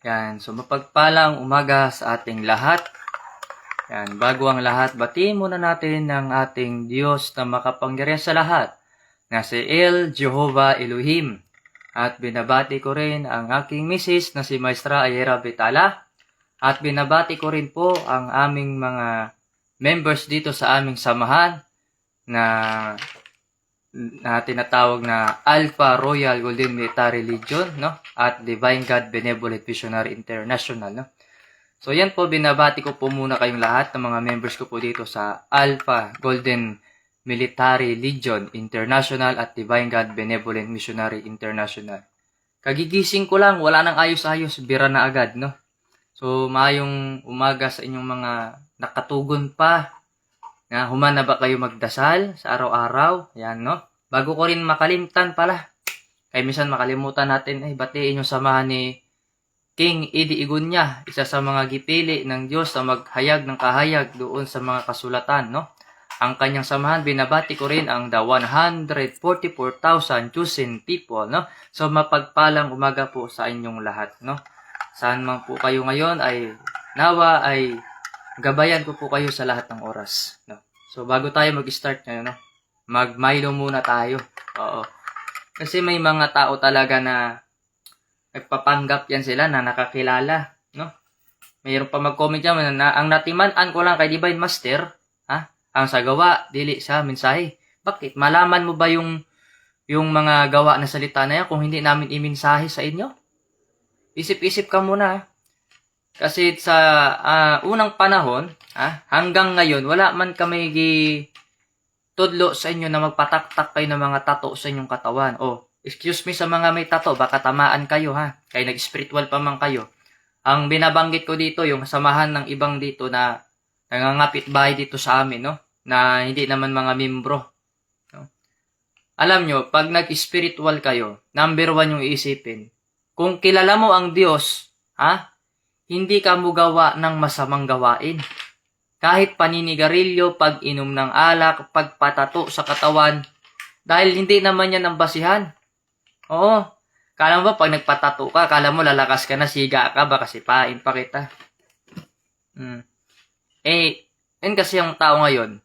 Yan, so mapagpalang umaga sa ating lahat. Yan, bago ang lahat, batiin muna natin ng ating Diyos na makapangyarihan sa lahat, na si El Jehovah Elohim. At binabati ko rin ang aking misis na si Maestra Ayera Betala. At binabati ko rin po ang aming mga members dito sa aming samahan na tinatawag na Alpha Royal Golden Military Legion, no? At Divine God Benevolent Visionary International, no? So yan po, binabati ko po muna kayong lahat ng mga members ko po dito sa Alpha Golden Military Legion International at Divine God Benevolent Missionary International. Kagigising ko lang, wala nang ayos-ayos, bira na agad, no? So maayong umaga sa inyong mga nakatugon pa. Humana ba kayo magdasal sa araw-araw? Yan, no? Bago ko rin makalimtan pala. Kaya minsan makalimutan natin, batiin yung samahan ni King Eddie Igunya, isa sa mga gipili ng Diyos na maghayag ng kahayag doon sa mga kasulatan, no? Ang kanyang samahan, binabati ko rin ang the 144,000 chosen people, no? So mapagpalang umaga po sa inyong lahat, no? Saan man po kayo ngayon ay nawa ay gabayan ko po kayo sa lahat ng oras, no? So bago tayo mag-start ngayon, no? Mag-Milo muna tayo. Oo. Kasi may mga tao talaga na nagpapanggap yan sila na nakakilala, no? Mayroon pa mag-comment yan na ang natiman-an ko lang kay Divine Master, ang sagawa, dili sa mensahe. Bakit? Malaman mo ba yung mga gawa na salita na yan kung hindi namin imensahe sa inyo? Isip-isip ka muna. Kasi sa unang panahon, hanggang ngayon, wala man kami tudlo sa inyo na magpataktak kayo ng mga tato sa inyong katawan. Excuse me sa mga may tato, baka tamaan kayo, kaya nag-spiritual pa man kayo. Ang binabanggit ko dito, yung samahan ng ibang dito na nangangapit bahay dito sa amin, no? Na hindi naman mga membro. No? Alam nyo, pag nag-spiritual kayo, number 1 yung iisipin. Kung kilala mo ang Diyos, hindi ka magawa ng masamang gawain. Kahit paninigarilyo, pag-inom ng alak, pagpatato sa katawan, dahil hindi naman yan ang basihan. Oo. Kala mo ba pag nagpatato ka, kala mo lalakas ka na, siga ka, baka sipain pa kita. Yan kasi ang tao ngayon.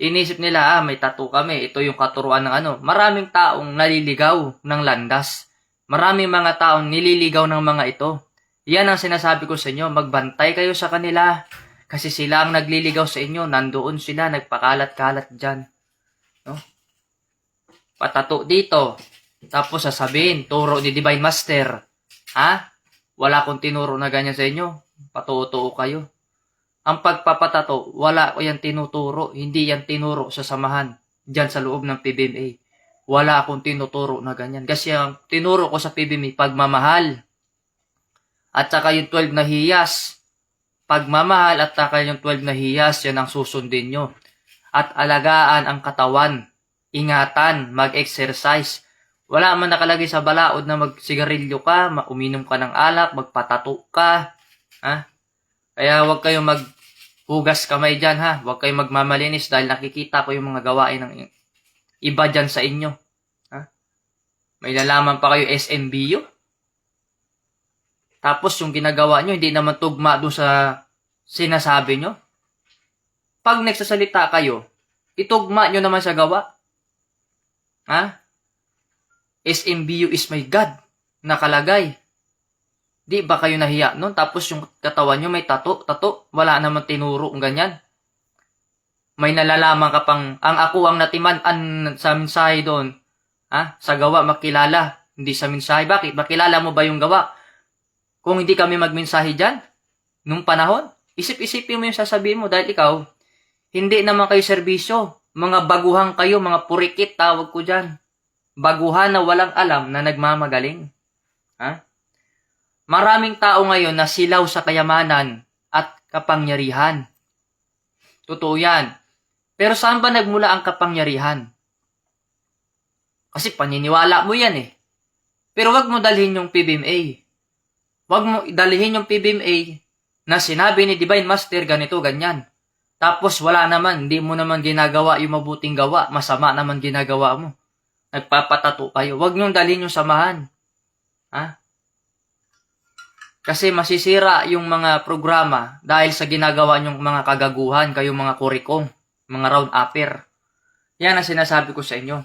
Inisip nila, may tattoo kami, ito yung katuruan ng ano. Maraming taong naliligaw ng landas. Maraming mga taong nililigaw ng mga ito. Yan ang sinasabi ko sa inyo, magbantay kayo sa kanila. Kasi sila ang nagliligaw sa inyo, nandoon sila, nagpakalat-kalat dyan. No? Patato dito. Tapos sasabihin, turo ni Divine Master. Wala akong tinuro na ganyan sa inyo. Patuo-tuo kayo. Ang pagpapatato, wala ko yan tinuturo. Hindi yan tinuro sa samahan. Diyan sa loob ng PBMA. Wala akong tinuturo na ganyan. Kasi ang tinuro ko sa PBMA, pagmamahal. At saka yung 12 na hiyas. Pagmamahal at saka yung 12 na hiyas, yan ang susundin nyo. At alagaan ang katawan. Ingatan, mag-exercise. Wala man nakalagay sa balaod na magsigarilyo ka, uminom ka ng alak, magpatato ka. Kaya huwag kayong maghugas kamay dyan, Huwag kayong magmamalinis dahil nakikita ko yung mga gawain ng iba dyan sa inyo. May nalaman pa kayo SMBU? Tapos yung ginagawa nyo, hindi naman tugma doon sa sinasabi nyo. Pag nagsasalita kayo, itugma nyo naman sa gawa. SMBU is my God. Nakalagay. Di ba kayo nahiya nun? Tapos yung katawan nyo may tato. Wala naman tinuro ng ganyan. May nalalaman ka pang, ang ako ang natiman-an sa mensahe doon. Sa gawa makilala. Hindi sa mensahe. Bakit? Makilala mo ba yung gawa? Kung hindi kami magmensahe dyan, nung panahon, isip-isipin mo yung sasabihin mo dahil ikaw, hindi naman kayo serbisyo. Mga baguhan kayo, mga purikit, tawag ko dyan. Baguhan na walang alam na nagmamagaling. Maraming tao ngayon na silaw sa kayamanan at kapangyarihan. Totoo yan. Pero saan ba nagmula ang kapangyarihan? Kasi paniniwala mo yan Pero wag mo dalhin yung PBMA. Wag mo dalhin yung PBMA na sinabi ni Divine Master ganito, ganyan. Tapos wala naman, hindi mo naman ginagawa yung mabuting gawa, masama naman ginagawa mo. Nagpapatato kayo. Wag niyong dalhin yung samahan. Kasi masisira yung mga programa dahil sa ginagawa nyong mga kagaguhan, kayong mga kurikong, mga round upper. Yan ang sinasabi ko sa inyo.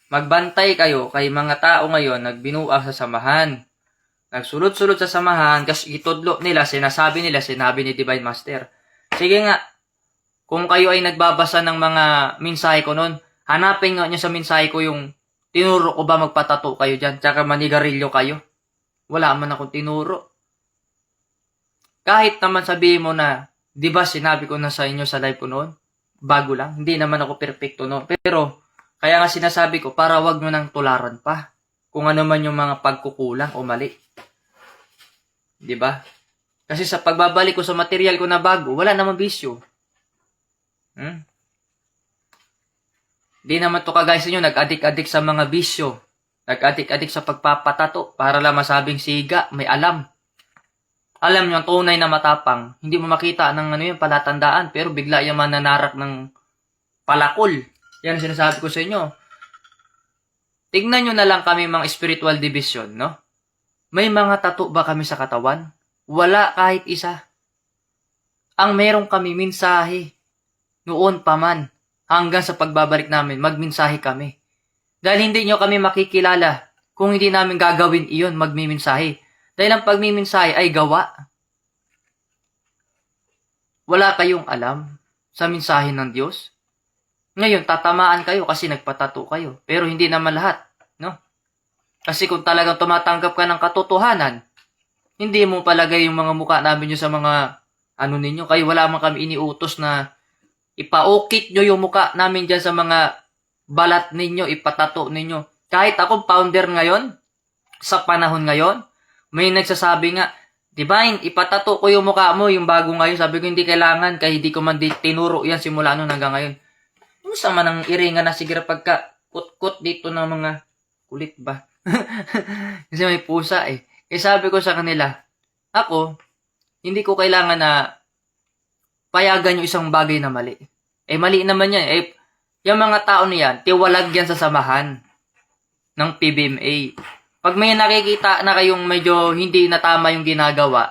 Magbantay kayo kay mga tao ngayon nagbinuang sa samahan. Nagsulod-sulod sa samahan kasi itudlo nila, sinabi ni Divine Master. Sige nga, kung kayo ay nagbabasa ng mga mensahe ko noon, hanapin nga nyo sa mensahe ko yung tinuro ko ba magpatato kayo dyan, tsaka manigarilyo kayo. Wala man akong tinuro. Kahit naman sabihin mo na, di ba sinabi ko na sa inyo sa live ko noon, bago lang, hindi naman ako perfecto noon. Pero, kaya nga sinasabi ko, para wag nyo nang tularan pa. Kung ano man yung mga pagkukulang o mali. Di ba? Kasi sa pagbabalik ko sa material ko na bago, wala namang bisyo. Di naman to kagaya sa inyo, nag-adik-adik sa mga bisyo. Nag-adik-adik sa pagpapatato para lang masabing siga, may alam. Alam nyo, ang tunay na matapang, hindi mo makita ng ano yung palatandaan, pero bigla yung mananarak ng palakol. Yan ang sinasabi ko sa inyo. Tignan nyo na lang kami mga spiritual division, no? May mga tato ba kami sa katawan? Wala kahit isa. Ang meron kami, mensahe. Noon pa man, hanggang sa pagbabalik namin, magmensahe kami. Dahil hindi nyo kami makikilala kung hindi namin gagawin iyon, magmimensahe. Dahil ang pagmimensahe ay gawa. Wala kayong alam sa mensahe ng Diyos. Ngayon, tatamaan kayo kasi nagpatato kayo. Pero hindi naman lahat, no? Kasi kung talagang tumatanggap ka ng katotohanan, hindi mo palagay yung mga mukha namin nyo sa mga ano ninyo. Kaya wala man kami iniutos na ipaukit nyo yung mukha namin dyan sa mga balat ninyo, ipatato ninyo. Kahit akong founder ngayon, sa panahon ngayon, may nagsasabi nga, Divine, ipatato ko yung mukha mo, yung bago ngayon. Sabi ko, hindi kailangan, kahit hindi ko man tinuro yan simula noon hanggang ngayon. Yung sama ng iringan na siguro pagka kut-kut dito ng mga kulit ba? Kasi may pusa eh. Kaya sabi ko sa kanila, ako, hindi ko kailangan na payagan yung isang bagay na mali. Eh, mali naman yan. Eh, yung mga tao niyan, tiwalag yan sa samahan ng PBMA. Pag may nakikita na kayong medyo hindi na tama yung ginagawa,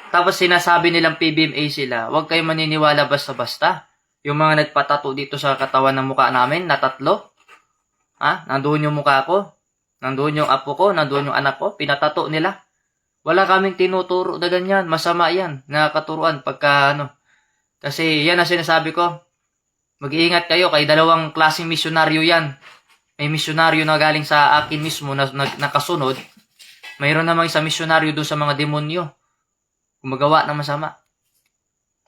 tapos sinasabi nilang PBMA sila, huwag kayong maniniwala basta-basta. Yung mga nagpatato dito sa katawan ng mukha namin, na 3. Nandoon yung mukha ko, nandoon yung apo ko, nandoon yung anak ko, pinatato nila. Wala kaming tinuturo na ganyan, masama yan, nakakaturuan pagka Kasi yan ang sinasabi ko, mag-iingat kayo, kay 2 klaseng misyonaryo yan. May misyonaryo na galing sa akin mismo na nakasunod. Mayroon namang isang misyonaryo doon sa mga demonyo. Gumagawa ng masama.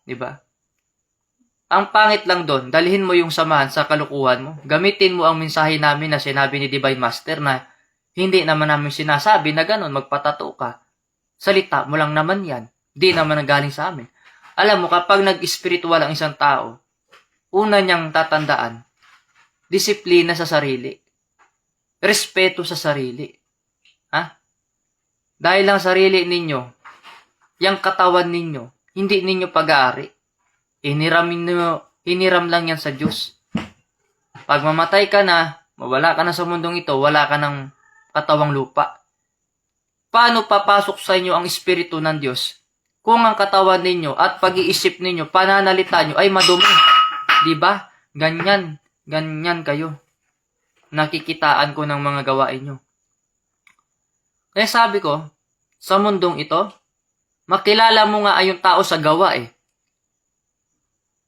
Diba? Ang pangit lang doon, dalhin mo yung samahan sa kalukuhan mo. Gamitin mo ang mensahe namin na sinabi ni Divine Master na hindi naman namin sinasabi na ganun, magpatato ka. Salita mo lang naman yan. Di naman nanggaling sa amin. Alam mo, kapag nag-spiritual ang isang tao, una niyang tatandaan, disiplina sa sarili. Respeto sa sarili. Dahil lang sarili ninyo, yung katawan ninyo, hindi ninyo pag-aari. Hiniram lang yan sa Diyos. Pag mamatay ka na, mawala ka na sa mundong ito, wala ka ng katawang lupa. Paano papasok sa inyo ang Espiritu ng Diyos kung ang katawan ninyo at pag-iisip ninyo, pananalita nyo ay madumi? Diba? Ganyan kayo. Nakikitaan ko ng mga gawain nyo. Kaya sabi ko, sa mundong ito, makilala mo nga ay yung tao sa gawa eh.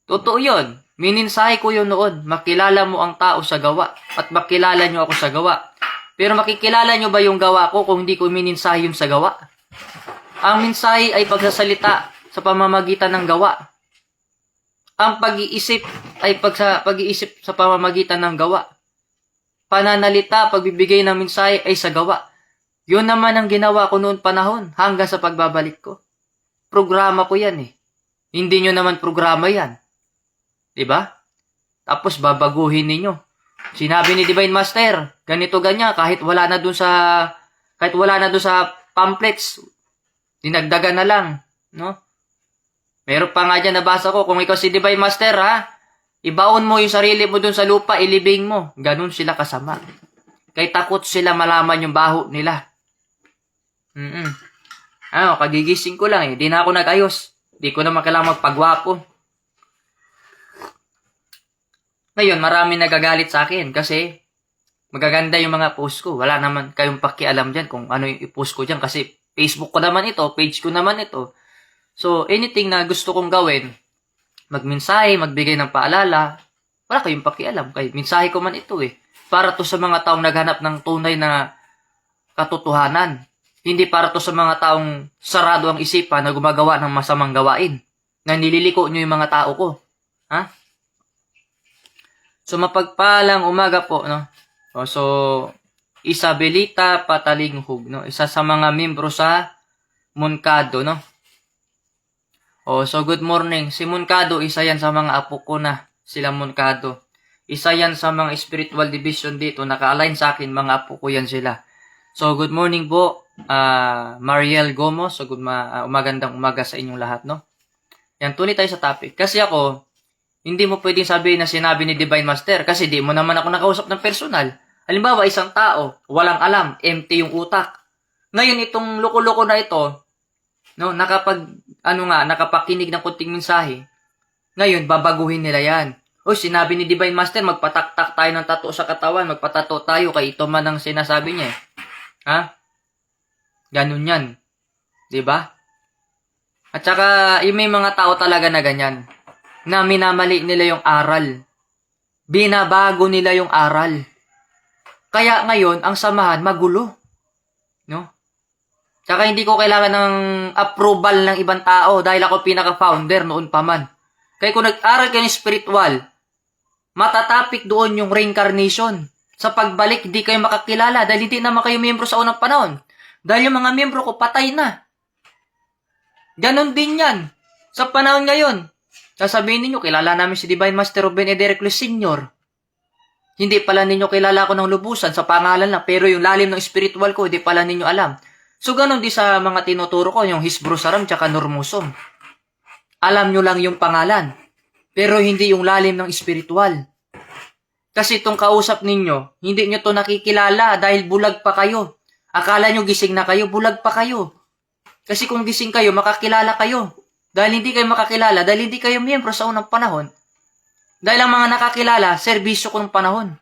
Totoo yun. Mininsahe ko yun noon. Makilala mo ang tao sa gawa at makilala nyo ako sa gawa. Pero makikilala nyo ba yung gawa ko kung hindi ko mininsahe yun sa gawa? Ang mensahe ay pagsasalita sa pamamagitan ng gawa. Ang pag-iisip ay pag-iisip sa pamamagitan ng gawa. Pananalita, pagbibigay ng mensahe ay sa gawa. Yun naman ang ginawa ko noon panahon hanggang sa pagbabalik ko. Programa ko yan eh. Hindi nyo naman programa yan. Diba? Tapos babaguhin ninyo. Sinabi ni Divine Master, ganito ganyan, kahit wala na dun sa pamphlets, dinagdagan na lang, no? Meron pa nga dyan nabasa ko, kung ikaw si Divine Master, ibaon mo yung sarili mo dun sa lupa, ilibing mo. Ganun sila kasama. Kaya takot sila malaman yung baho nila. Kagigising ko lang eh. Di na ako nag-ayos. Di ko naman kailangan magpagwapo. Ngayon, marami nagagalit sa akin kasi magaganda yung mga post ko. Wala naman kayong pakialam dyan kung ano yung i-post ko dyan kasi Facebook ko naman ito, page ko naman ito. So, anything na gusto kong gawin, magmensahe, magbigay ng paalala, wala kayong pakialam. Kaya mensahe ko man ito eh. Para to sa mga taong naghanap ng tunay na katotohanan. Hindi para to sa mga taong sarado ang isipan na gumagawa ng masamang gawain. Na nililiko nyo yung mga tao ko. So, mapagpalang umaga po, no? So, Isabelita Patalinghug, no? Isa sa mga membro sa Moncado, no? So, good morning. Si Moncado, isa yan sa mga apo ko na sila Moncado. Isa yan sa mga spiritual division dito. Naka-align sa akin, mga apo ko yan sila. So, good morning po, Mariel Gomo. So, umagandang umaga sa inyong lahat, no? Yan, tuloy tayo sa topic. Kasi ako, hindi mo pwedeng sabihin na sinabi ni Divine Master kasi di mo naman ako nakausap ng personal. Halimbawa, isang tao, walang alam, empty yung utak. Ngayon, itong loko-loko na ito, no, nakapakinig ng kunting mensahe, ngayon, babaguhin nila yan. Sinabi ni Divine Master, magpataktak tayo ng tattoo sa katawan, magpatato tayo, kay ito man ang sinasabi niya. Ganun yan. Diba? At saka, may mga tao talaga na ganyan, na minamali nila yung aral. Binabago nila yung aral. Kaya ngayon, ang samahan, magulo. No? Tsaka hindi ko kailangan ng approval ng ibang tao dahil ako pinaka-founder noon pa man. Kaya kung nag-aral kayo ng spiritual, matatapik doon yung reincarnation. Sa pagbalik, hindi kayo makakilala dahil hindi naman kayo miyembro sa unang panahon. Dahil yung mga miyembro ko, patay na. Ganon din yan. Sa panahon ngayon, sasabihin ninyo, kilala namin si Divine Master Ruben Edericles Sr. Hindi pala ninyo kilala ko ng lubusan sa pangalan lang, pero yung lalim ng spiritual ko, hindi pala ninyo alam. So, ganun din sa mga tinuturo ko, yung Hisbro Saram tsaka Nurmusom. Alam nyo lang yung pangalan, pero hindi yung lalim ng spiritual. Kasi itong kausap ninyo, hindi nyo to nakikilala dahil bulag pa kayo. Akala nyo gising na kayo, bulag pa kayo. Kasi kung gising kayo, makakilala kayo. Dahil hindi kayo makakilala, dahil hindi kayo miyembro sa unang panahon. Dahil ang mga nakakilala, serbisyo ko ng panahon.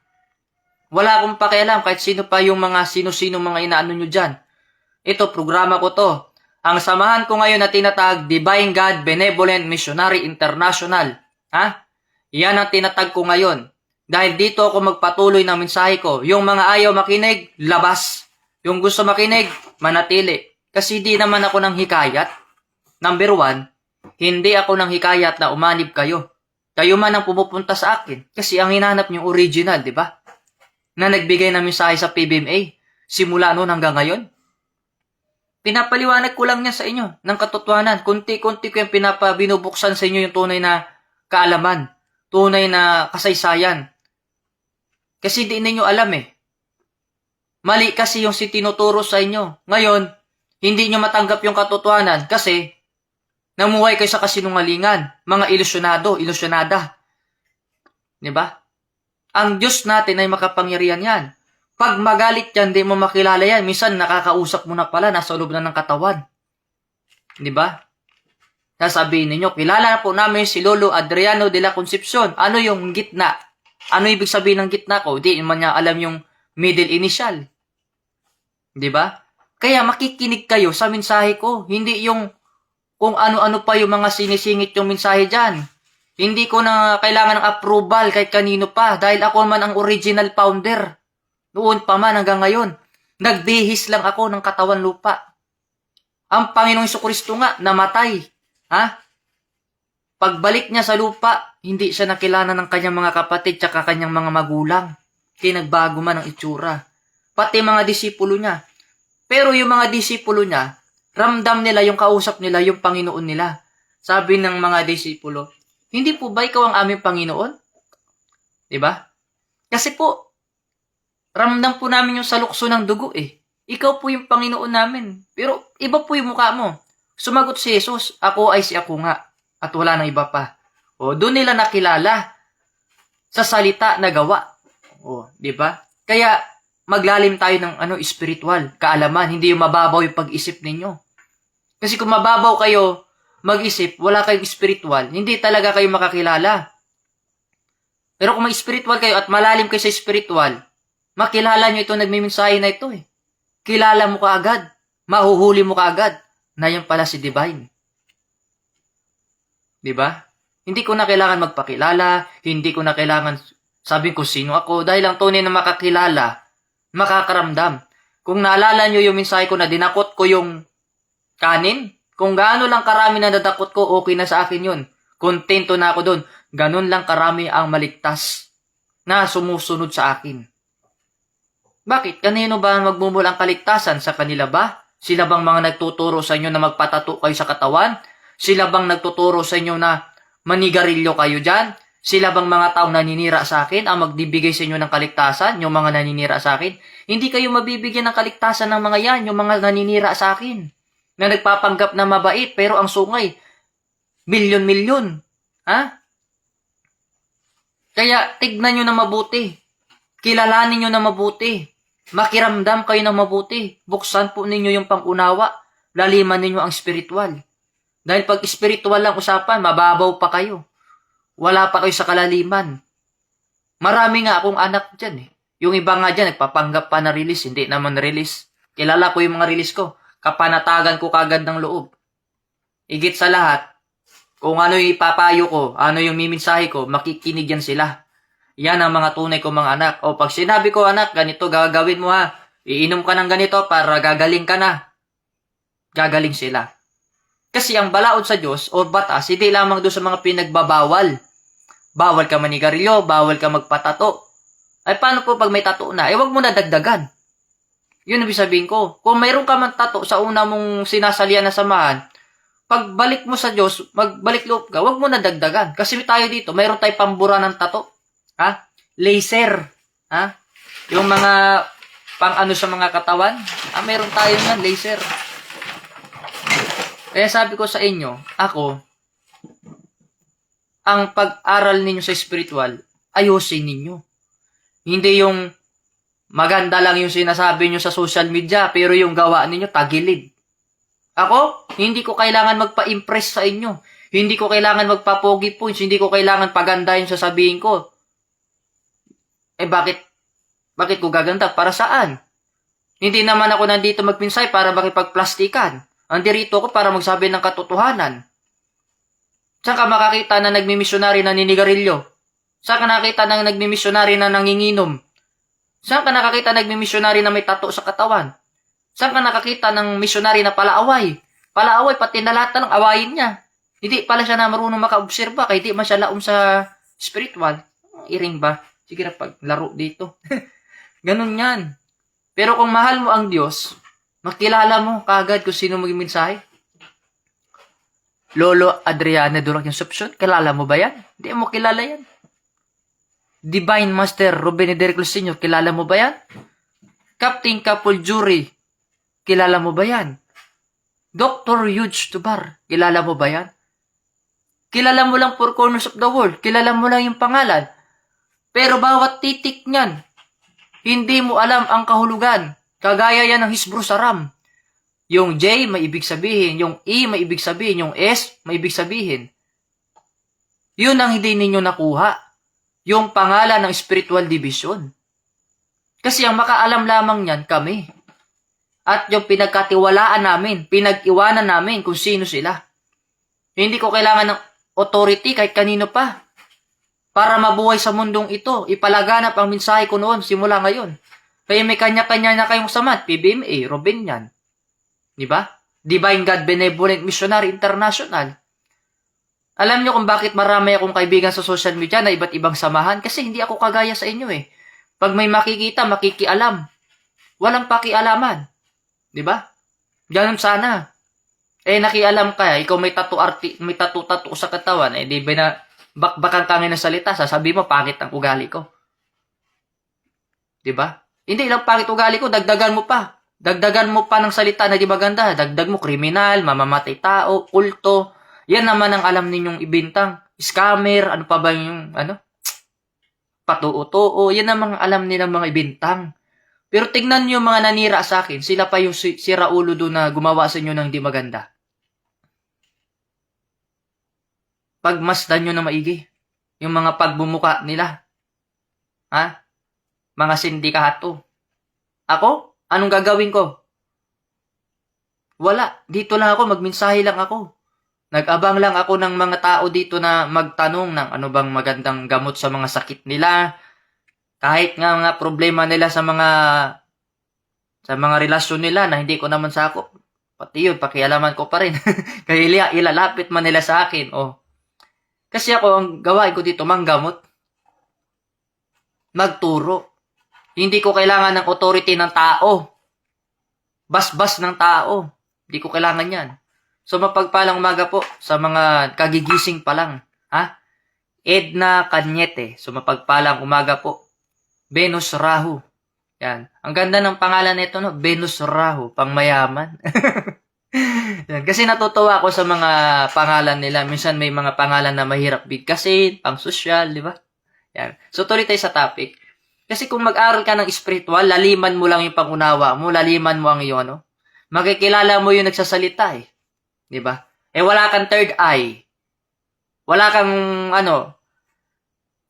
Wala akong pakialam kahit sino pa yung mga sino-sino mga inaano nyo dyan. Ito, programa ko to. Ang samahan ko ngayon na tinatag, Divine God Benevolent Missionary International. Yan ang tinatag ko ngayon. Dahil dito ako magpatuloy ng mensahe ko. Yung mga ayaw makinig, labas. Yung gusto makinig, manatili. Kasi di naman ako ng hikayat. Number 1, hindi ako nang hikayat na umanib kayo. Kayo man ang pumupunta sa akin. Kasi ang hinahanap niyo original, di ba? Na nagbigay ng mensahe sa PBMA. Simula noon hanggang ngayon. Pinapaliwanag ko lang niya sa inyo ng katotohanan. Kunti-kunti ko yung binubuksan sa inyo yung tunay na kaalaman. Tunay na kasaysayan. Kasi di ninyo alam eh. Mali kasi yung tinuturo sa inyo. Ngayon, hindi nyo matanggap yung katotohanan kasi namuhay kayo sa kasinungalingan. Mga ilusyonada. Diba? Ang Diyos natin ay makapangyarihan yan. Pag magalit yan, di mo makilala yan. Minsan nakakausap mo na pala, nasa loob na ng katawan. Diba? Sasabihin ninyo, kilala na po namin si Lolo Adriano de la Concepcion. Ano yung gitna? Ano ibig sabihin ng gitna ko? Di man niya alam yung middle initial. Diba? Kaya makikinig kayo sa mensahe ko. Hindi yung kung ano-ano pa yung mga sinisingit yung mensahe dyan. Hindi ko na kailangan ng approval kahit kanino pa dahil ako man ang original founder. Noon pa man hanggang ngayon. Nagbihis lang ako ng katawan lupa. Ang Panginoong Jesucristo nga, namatay. Pagbalik niya sa lupa, hindi siya nakilala ng kanyang mga kapatid tsaka kanyang mga magulang. Kaya nagbago man ang itsura. Pati mga disipulo niya. Pero yung mga disipulo niya, ramdam nila yung kausap nila, yung Panginoon nila. Sabi ng mga disipulo, hindi po ba ikaw ang aming Panginoon? Diba? Kasi po, ramdam po namin yung salukso ng dugo eh. Ikaw po yung Panginoon namin. Pero iba po yung mukha mo. Sumagot si Jesus, ako ay si ako nga. At wala nang iba pa. Doon nila nakilala sa salita na gawa. Di ba? Kaya maglalim tayo ng spiritual, kaalaman, hindi yung mababaw yung pag-isip ninyo. Kasi kung mababaw kayo mag-isip, wala kayong spiritual, hindi talaga kayo makakilala. Pero kung may spiritual kayo at malalim kayo sa spiritual, makilala nyo ito nagmimensahe na ito eh. Kilala mo kaagad, mahuhuli mo kaagad na yan pala si Divine. Diba? Hindi ko na kailangan magpakilala, hindi ko na kailangan sabihin ko sino ako, dahil ang tunay na makakilala, makakaramdam. Kung naalala nyo yung mensahe ko na dinakot ko yung kanin, kung gaano lang karami na nadakot ko, okay na sa akin yun. Kontento na ako doon. Ganun lang karami ang maligtas na sumusunod sa akin. Bakit? Kanino ba magmumula ang kaligtasan? Sa kanila ba? Sila bang mga nagtuturo sa inyo na magpatato kayo sa katawan? Sila bang nagtuturo sa inyo na manigarilyo kayo dyan? Sila bang mga taong naninira sa akin ang magbibigay sa inyo ng kaligtasan? Yung mga naninira sa akin? Hindi kayo mabibigyan ng kaligtasan ng mga yan, yung mga naninira sa akin. Na nagpapanggap na mabait, pero ang sungay, milyon-milyon. Ha? Kaya tignan nyo na mabuti. Kilalanin nyo na mabuti. Makiramdam kayo na mabuti. Buksan po ninyo yung pangunawa. Laliman ninyo ang spiritual. Dahil pag spiritual lang usapan, mababaw pa kayo. Wala pa kayo sa kalaliman. Marami nga akong anak dyan eh. Yung iba nga dyan, nagpapanggap pa na release, hindi naman release. Kilala ko yung mga release ko. Kapanatagan ko kagad ng loob. Higit sa lahat, kung ano yung ipapayo ko, ano yung mimensahe ko, makikinig yan sila. Yan ang mga tunay ko mga anak. O pag sinabi ko, anak, ganito gagawin mo ha. Iinom ka ng ganito para gagaling ka na. Gagaling sila. Kasi ang balaod sa Diyos o batas, hindi lamang doon sa mga pinagbabawal. Bawal ka manigarilyo, bawal ka magpatato. Ay paano po pag may tato na? Eh wag mo na dagdagan. Yun ang sabihin ko. Kung mayroon ka man tato sa una mong sinasalian na samahan, pagbalik mo sa Diyos, magbalik loob ka, wag mo na dagdagan. Kasi tayo dito, mayroon tayo pambura ng tato. Ha? Laser. Ha? Yung mga pang ano sa mga katawan, mayroon tayo ng laser. Kaya sabi ko sa inyo, ako, ang pag-aral ninyo sa spiritual, ayusin ninyo. Hindi yung maganda lang yung sinasabi nyo sa social media, pero yung gawa ninyo, tagilid. Ako, hindi ko kailangan magpa-impress sa inyo. Hindi ko kailangan magpa-pogi points. Hindi ko kailangan paganda yung sasabihin ko. Eh bakit ko gaganda? Para saan? Hindi naman ako nandito magpinsay para makipagplastikan. Andirito ako para magsabi ng katotohanan. Saan ka makakita na nagmimisyonary na ninigarilyo? Saan ka nakakita na nagmimisyonary na nanginginom? Saan ka nakakita nagmimisyonary na may tato sa katawan? Saan ka nakakita ng misyonary na palaaway? Palaaway, pati na lahat ng awayin niya. Hindi pala siya na marunong makaobserba, kaya di man siya laom sa spiritual. Iring ba? Sige na paglaro dito. Ganun yan. Pero kung mahal mo ang Diyos, makilala mo kaagad kung sino maging mensahe. Lolo Adriana Durak Concepcion, kilala mo ba yan? Hindi mo kilala yan. Divine Master Ruben Derek Sr., kilala mo ba yan? Captain Kapul Jury, kilala mo ba yan? Dr. Huge Tubar, kilala mo ba yan? Kilala mo lang Four Corners of the World, kilala mo lang yung pangalan. Pero bawat titik niyan, hindi mo alam ang kahulugan. Kagaya yan ng Hisbro Saram. Yung J may ibig sabihin, yung E may ibig sabihin, yung S may ibig sabihin. Yun ang hindi ninyo nakuha. Yung pangalan ng spiritual division. Kasi ang makaalam lamang niyan kami. At yung pinagkatiwalaan namin, pinag-iwanan namin kung sino sila. Hindi ko kailangan ng authority kahit kanino pa. Para mabuhay sa mundong ito, ipalaganap ang mensahe ko noon simula ngayon. Kaya may kanya-kanya na kayong samat, PBMA, Robin yan. Diba? Divine God Benevolent Missionary International. Alam nyo kung bakit marami akong kaibigan sa social media na iba't ibang samahan? Kasi hindi ako kagaya sa inyo eh. Pag may makikita, makikialam. Walang pakialaman. Diba? Ganun sana. Eh nakialam ka, ikaw may tattoo sa katawan, eh di ba na bakbakan ka ng salita, sasabi mo pangit ang ugali ko. Diba? Hindi lang pangit ugali ko, dagdagan mo pa. Dagdagan mo pa ng salita na di maganda. Dagdag mo kriminal, mamamatay tao, kulto. Yan naman ang alam ninyong ibintang. Scammer, ano pa ba yung, patuo-tuo. Yan naman ang alam nilang mga ibintang. Pero tignan nyo yung mga nanira sa akin. Sila pa yung siraulo doon na gumawa sa inyo ng di maganda. pagmasdan nyo na maigi. Yung mga pagbumuka nila. Ha? Mga sindikato. Ako? Anong gagawin ko? Wala. Dito lang ako, magmensahe lang ako. Nag-abang lang ako ng mga tao dito na magtanong ng ano bang magandang gamot sa mga sakit nila. Kahit nga mga problema nila sa mga relasyon nila na hindi ko naman sakop. Pati yun, pakialaman ko pa rin. Kaya ilalapit man nila sa akin. Oh. Kasi ako, ang gawain ko dito, manggamot. Magturo. Hindi ko kailangan ng authority ng tao. Basbas ng tao. Hindi ko kailangan yan. So, mapagpalang umaga po sa mga kagigising pa lang. Ha? Edna Cañete. So, mapagpalang umaga po. Venus Rahu. Yan. Ang ganda ng pangalan nito, no? Venus Rahu. Pangmayaman. Yan. Kasi natutuwa ako sa mga pangalan nila. Minsan may mga pangalan na mahirap bigkasin, pang social, di ba? Yan. So, tuloy tayo sa topic. Kasi kung mag-aral ka ng spiritual, laliman mo lang yung pangunawa mo, laliman mo ang iyong ano. Makikilala mo yung nagsasalita eh. Di ba? Eh wala kang third eye. Wala kang ano,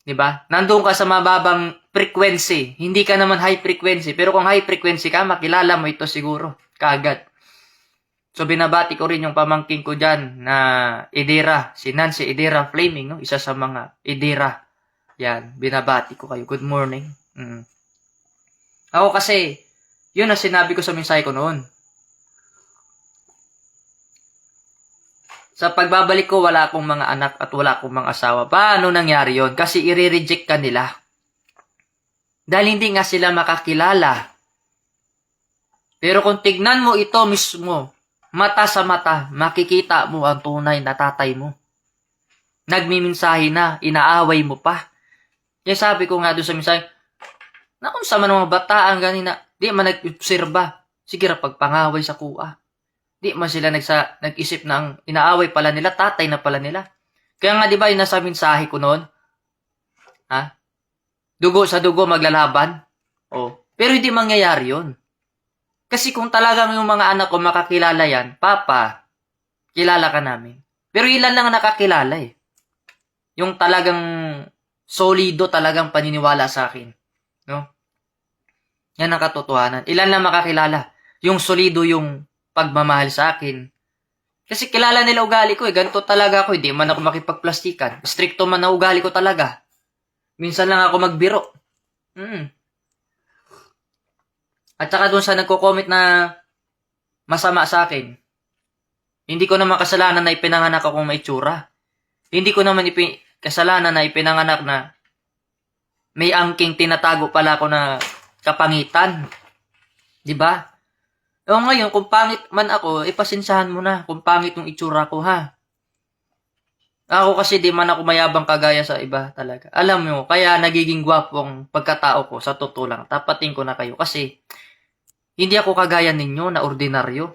di ba? Nandun ka sa mababang frequency. Hindi ka naman high frequency. Pero kung high frequency ka, makilala mo ito siguro. Kaagad. So binabati ko rin yung pamangking ko dyan na Idira. Si Nancy Idira Flaming, no? Isa sa mga Idira. Yan. Binabati ko kayo. Good morning. Ako kasi, yun ang sinabi ko sa mensahe ko noon. Sa pagbabalik ko, wala akong mga anak at wala akong mga asawa. Paano nangyari yon? Kasi i-reject ka nila. Dahil hindi nga sila makakilala. Pero kung tignan mo ito mismo, mata sa mata, makikita mo ang tunay na tatay mo. Nagmiminsahe na, inaaway mo pa. Kaya sabi ko nga doon sa mensahe, kung sa mga bataan ganina, di man nag-obserba. Sige ra pagpangaway sa kuha. Di man sila nag-isip na ang inaaway pala nila, tatay na pala nila. Kaya nga di ba yung nasa mensahe ko noon? Ha? Dugo sa dugo maglalaban? Oh. Pero hindi mangyayari yun. Kasi kung talagang yung mga anak ko makakilala yan, Papa, kilala ka namin. Pero ilan lang ang nakakilala eh. Yung talagang solido talagang paniniwala sa akin. No? Yan ang katotohanan. Ilan lang makakilala. Yung solido yung pagmamahal sa akin. Kasi kilala nila ugali ko eh. Ganito talaga ako. Hindi man ako makipagplastikan. Stricto man na ugali ko talaga. Minsan lang ako magbiro. At saka doon sa nagko-comment na masama sa akin. Hindi ko naman kasalanan na ipinanganak akong may tsura. Hindi ko naman kasalanan na ipinanganak na may angking tinatago pala ako na kapangitan. Diba? O ngayon, kung pangit man ako, ipasensahan mo na kung pangit yung itsura ko, ha? Ako kasi di man ako mayabang kagaya sa iba talaga. Alam mo, kaya nagiging gwapong pagkatao ko, sa totoo lang, tapatin ko na kayo. Kasi, hindi ako kagaya ninyo na ordinaryo,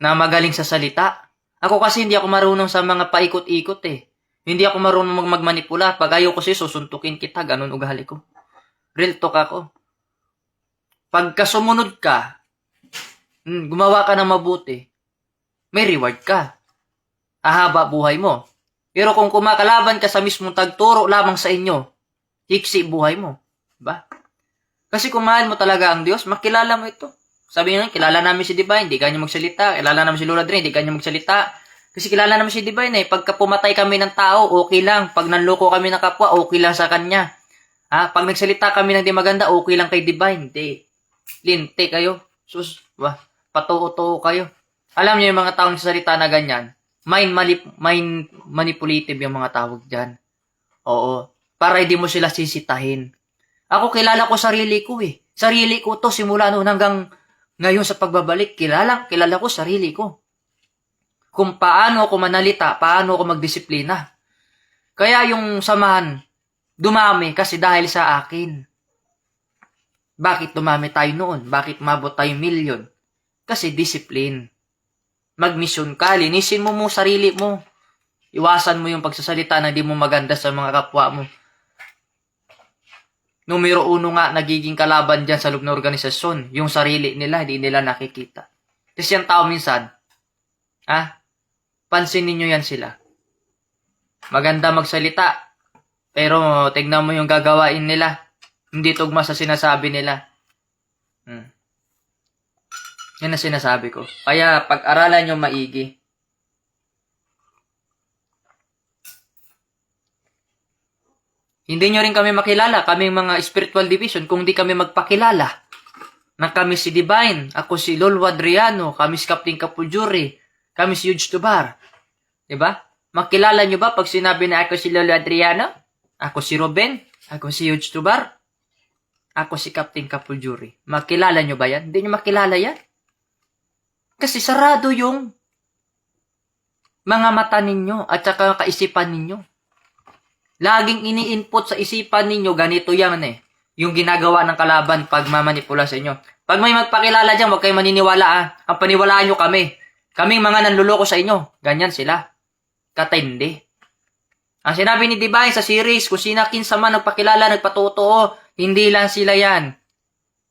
na magaling sa salita. Ako kasi hindi ako marunong sa mga paikot-ikot eh. Hindi ako marunong magmanipula. Pag ayaw ko siya, susuntukin kita, ganun ugali ko. Real talk ako. Pagka sumunod ka, gumawa ka ng mabuti, may reward ka. Ahaba buhay mo. Pero kung kumakalaban ka sa mismong tagturo lamang sa inyo, hiksi buhay mo. Diba? Kasi kung mahal mo talaga ang Diyos, makilala mo ito. Sabi niya, kilala namin si Divine, hindi kanya magsalita. Kilala namin si Lola Dre, hindi kanya magsalita. Kasi kilala namin si Divine eh. Pagka pumatay kami ng tao, okay lang. Pag nanloko kami ng kapwa, okay lang sa kanya. Ha? Pag nagsalita kami ng di maganda, okay lang kay Divine. Hindi. Linte kayo. Sus, patuo-tuo kayo. Alam niyo yung mga taong salita na ganyan, mind manipulative yung mga tawag dyan. Oo. Para hindi mo sila sisitahin. Ako kilala ko sarili ko eh. Sarili ko to simula noon hanggang ngayon sa pagbabalik. Kilala ko sarili ko. Kung paano ako manalita, paano ako magdisiplina. Kaya yung samahan, dumami kasi dahil sa akin. Bakit dumami tayo noon? Bakit mabot tayo milyon? Kasi discipline. Magmisyon ka, linisin mo sarili mo. Iwasan mo yung pagsasalita na di mo maganda sa mga kapwa mo. Numero 1 nga, nagiging kalaban dyan sa loob ng organisasyon. Yung sarili nila, hindi nila nakikita. Kasi yung tao minsan, pansinin nyo yan sila. Maganda magsalita. Pero tignan mo yung gagawain nila. Hindi tugma sa sinasabi nila. Yan ang sinasabi ko. Kaya pag-aralan nyo maigi. Hindi nyo rin kami makilala, kaming mga spiritual division, kung di kami magpakilala. Na kami si Divine, ako si Lolo Adriano, kami si Captain Capujuri, kami si Huge Tubar. Diba? Makilala nyo ba pag sinabi na ako si Lolo Adriano? Ako si Ruben? Ako si Huge Tubar? Ako si Captain Capujuri. Makilala nyo ba yan? Hindi nyo makilala yan? Kasi sarado yung mga mata ninyo at saka kaisipan ninyo. Laging ini-input sa isipan ninyo, ganito yan yung ginagawa ng kalaban pag mamanipula sa inyo. Pag may magpakilala dyan, huwag kayo maniniwala Ang paniwalaan nyo kami. Kaming mga nanluloko sa inyo. Ganyan sila. Katindi. Ang sinabi ni Divine sa series, kung sinakinsa man nagpakilala, nagpatotoo, hindi lang sila yan.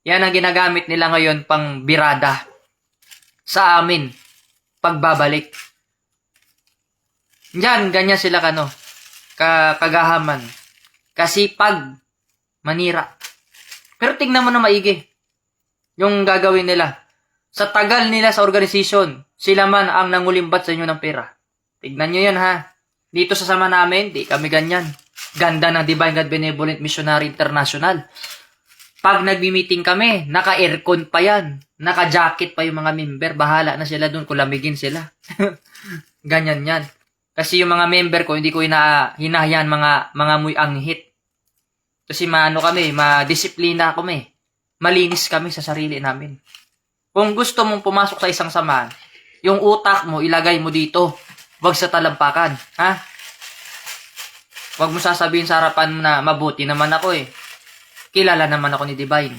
Yan ang ginagamit nila ngayon pang birada sa amin. Pagbabalik. Yan, ganyan sila kagahaman. Kasipag. Manira. Pero tingnan mo na maigi. Yung gagawin nila. Sa tagal nila sa organization, sila man ang nangulimbat sa inyo ng pera. Tignan nyo yan Dito sa sama namin, di kami ganyan. Ganda ng Divine God Benevolent Missionary International. Pag nagmi-meeting kami, naka-aircon pa yan. Naka-jacket pa yung mga member. Bahala na sila dun kung lamigin sila. Ganyan yan. Kasi yung mga member ko, hindi ko hinahayaan mga muy anghit. Kasi madisiplina kami. Malinis kami sa sarili namin. Kung gusto mong pumasok sa isang samahan, yung utak mo, ilagay mo dito. Huwag sa talampakan. Huwag mo sasabihin sa harapan mo na mabuti naman ako Kilala naman ako ni Divine.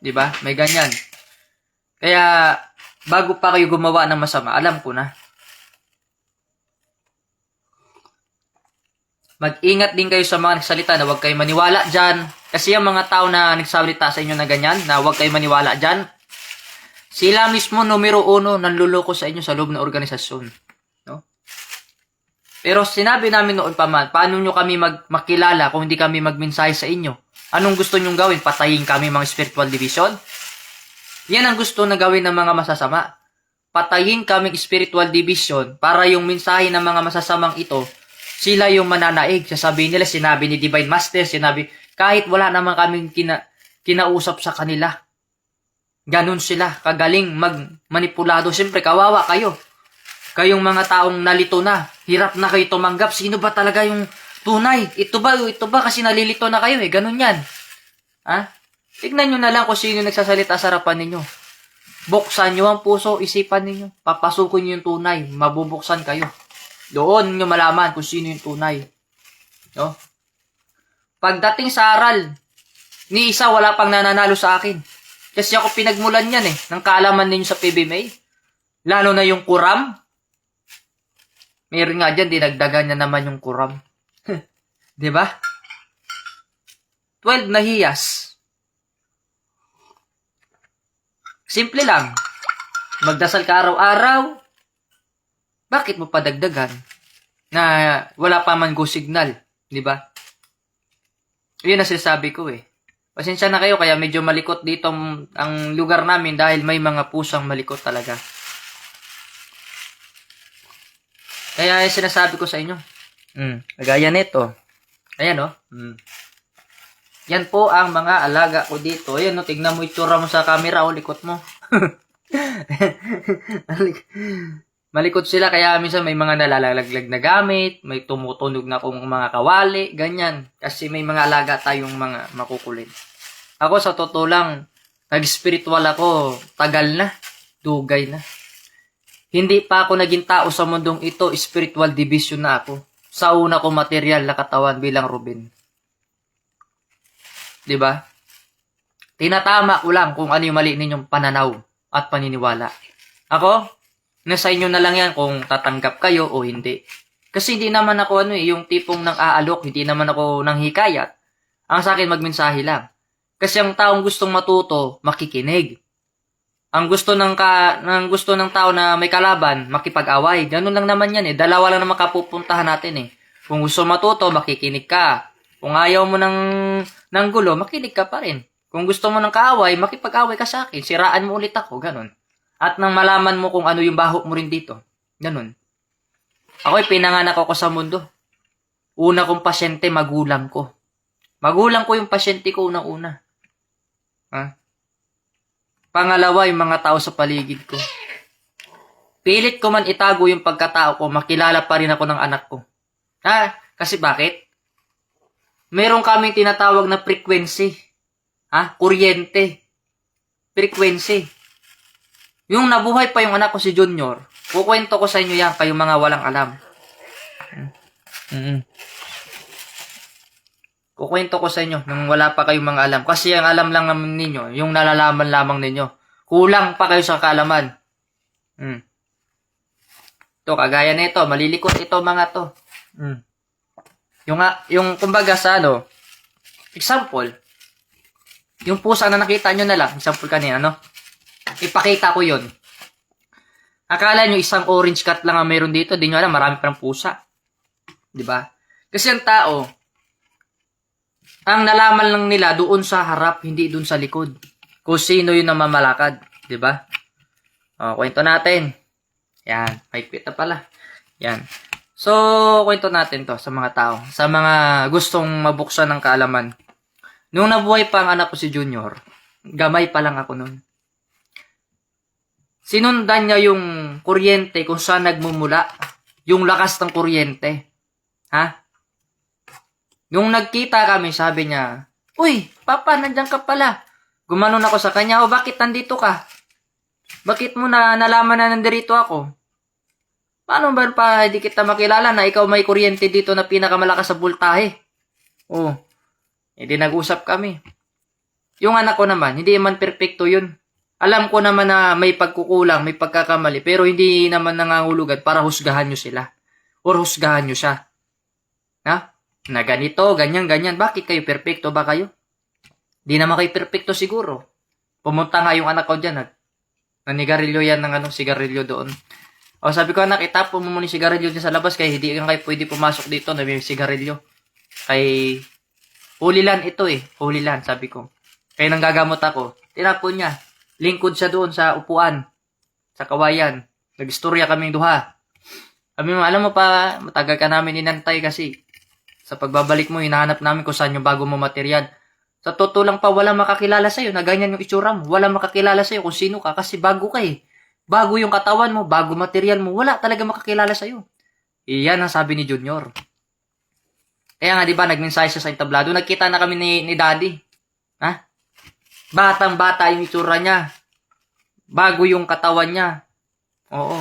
Diba? May ganyan. Kaya, bago pa kayo gumawa ng masama, alam ko na. Mag-ingat din kayo sa mga nagsalita na huwag kayo maniwala dyan. Kasi yung mga tao na nagsalita sa inyo na ganyan, na huwag kayo maniwala dyan, sila mismo numero 1 nanluloko sa inyo sa loob ng organisasyon. No? Pero sinabi namin noon pa man, paano nyo kami makilala kung hindi kami magmensahe sa inyo? Anong gusto nyong gawin? Patayin kami mga spiritual division? Yan ang gusto na gawin ng mga masasama. Patayin kaming spiritual division para yung mensahe ng mga masasamang ito, sila yung mananaig. Sasabihin nila, sinabi ni Divine Master, kahit wala naman kaming kinausap sa kanila. Ganun sila, kagaling magmanipulado. Siyempre, kawawa kayo. Kayong mga taong nalito na, hirap na kayo tumanggap. Sino ba talaga yung tunay? Ito ba kasi nalilito na kayo ganun yan. Tignan nyo na lang kung sino nagsasalita sa harapan ninyo. Buksan nyo ang puso, isipan ninyo. Papasukin nyo yung tunay, mabubuksan kayo. Doon nyo malaman kung sino yung tunay. No? Pagdating sa aral, ni isa wala pang nananalo sa akin. Kasi ako pinagmulan yan ng kaalaman ninyo sa PBMA. Lalo na yung kuram. Meron nga dyan, dinagdagan niya naman yung kuram. Diba? 12 na hiyas. Simple lang. Magdasal ka araw-araw. Bakit mo padagdagan na wala pa man go signal? Diba? Yun ang sinasabi ko Pasensya na kayo, kaya medyo malikot dito ang lugar namin dahil may mga pusang malikot talaga. Kaya sinasabi ko sa inyo. Gaya nito. Ayan Yan po ang mga alaga ko dito. Ayan tignan mo itsura mo sa camera likot mo. Malikot sila kaya minsan may mga nalalaglag na gamit, may tumutunog na kung mga kawali, ganyan. Kasi may mga alaga tayong mga makukulit. Ako sa totoo lang, nag-spiritual ako, tagal na, dugay na. Hindi pa ako naging tao sa mundong ito, spiritual division na ako. Sa una ko material na katawan bilang Ruben. Diba? Tinatama ko lang kung ano yung mali ninyong pananaw at paniniwala. Ako, nasa inyo na lang yan kung tatanggap kayo o hindi. Kasi hindi naman ako yung tipong nang aalok, hindi naman ako nang hikayat. Ang sa akin magmensahe lang. Kasi ang taong gustong matuto, makikinig. Ang gusto ng tao na may kalaban, makipag-away. Ganun lang naman yan eh. Dalawa lang naman kapupuntahan natin eh. Kung gusto matuto, makikinig ka. Kung ayaw mo ng gulo, makinig ka pa rin. Kung gusto mo ng kaaway, makipag-away ka sa akin. Siraan mo ulit ako. Ganun. At nang malaman mo kung ano yung baho mo rin dito. Ganun. Ako'y pinanganak ako sa mundo. Una kong pasyente, magulang ko. Magulang ko yung pasyente ko unang-una. Ha? Pangalawa, yung mga tao sa paligid ko. Pilit ko man itago yung pagkatao ko, makilala pa rin ako ng anak ko. Ha? Kasi bakit? Meron kaming tinatawag na frequency. Ha? Kuryente. Frequency. Yung nabuhay pa yung anak ko si Junior, kukwento ko sa inyo yan, kayong mga walang alam. Kukwento ko sa inyo nung wala pa kayong mga alam. Kasi ang alam lang naman ninyo, yung nalalaman lamang ninyo. Kulang pa kayo sa kaalaman. Ito, kagaya nito, malilikot ito mga to. Yung kumbaga sa example, yung pusa na nakita nyo na lang, example kanina, ipakita ko yon. Akala nyo isang orange cat lang ang meron dito, di nyo alam, marami pa ng pusa. Diba? Kasi ang tao, ang nalaman lang nila doon sa harap, hindi doon sa likod. Kung sino yung namamalakad. Diba? Kwento natin. Yan, maigpit na pala. Yan. So, kwento natin to sa mga tao. Sa mga gustong mabuksan ng kaalaman. Nung nabuhay pa ang anak ko si Junior, gamay pa lang ako nun. Sinundan niya yung kuryente kung saan nagmumula. Yung lakas ng kuryente. Ha? Nung nagkita kami, sabi niya, "Uy, Papa, nandiyan ka pala." Gumanon ako sa kanya, "O, bakit nandito ka? Bakit mo na nalaman na nandito ako? Paano ba pa hindi kita makilala na ikaw may kuryente dito na pinakamalakas sa voltahe?" Oh, edi nag-usap kami. Yung anak ko naman, hindi man perfecto yun. Alam ko naman na may pagkukulang, may pagkakamali, pero hindi naman nangangulugan para husgahan nyo sila. Or husgahan nyo siya. Ha? Na ganito, ganyan, ganyan. Bakit kayo perfecto ba kayo? Di naman kayo perfecto siguro. Pumunta nga yung anak ko dyan. Nanigarilyo yan ng sigarilyo doon. O sabi ko, anak, itapon mo muna yung sigarilyo dyan sa labas kaya hindi kayo pwede pumasok dito na may sigarilyo. Kay Hulilan ito eh. Hulilan, sabi ko. Kaya nang gagamot ako. Tinapon niya. Lingkod siya doon sa upuan. Sa kawayan. Nag-istorya kaming duha. Sabi mo, alam mo pa, matagal ka namin inantay kasi sa pagbabalik mo, hinahanap namin kung saan yung bago mo material. Sa totoo lang pa, walang makakilala sa'yo na ganyan yung itsura mo. Walang makakilala sa'yo kung sino ka kasi bago ka eh. Bago yung katawan mo, bago material mo, wala talaga makakilala sa'yo. Iyan ang sabi ni Junior. Kaya nga, di ba, nagmensahe siya sa entablado. Nagkita na kami ni Daddy. Ha? Batang-bata yung itsura niya. Bago yung katawan niya. Oo.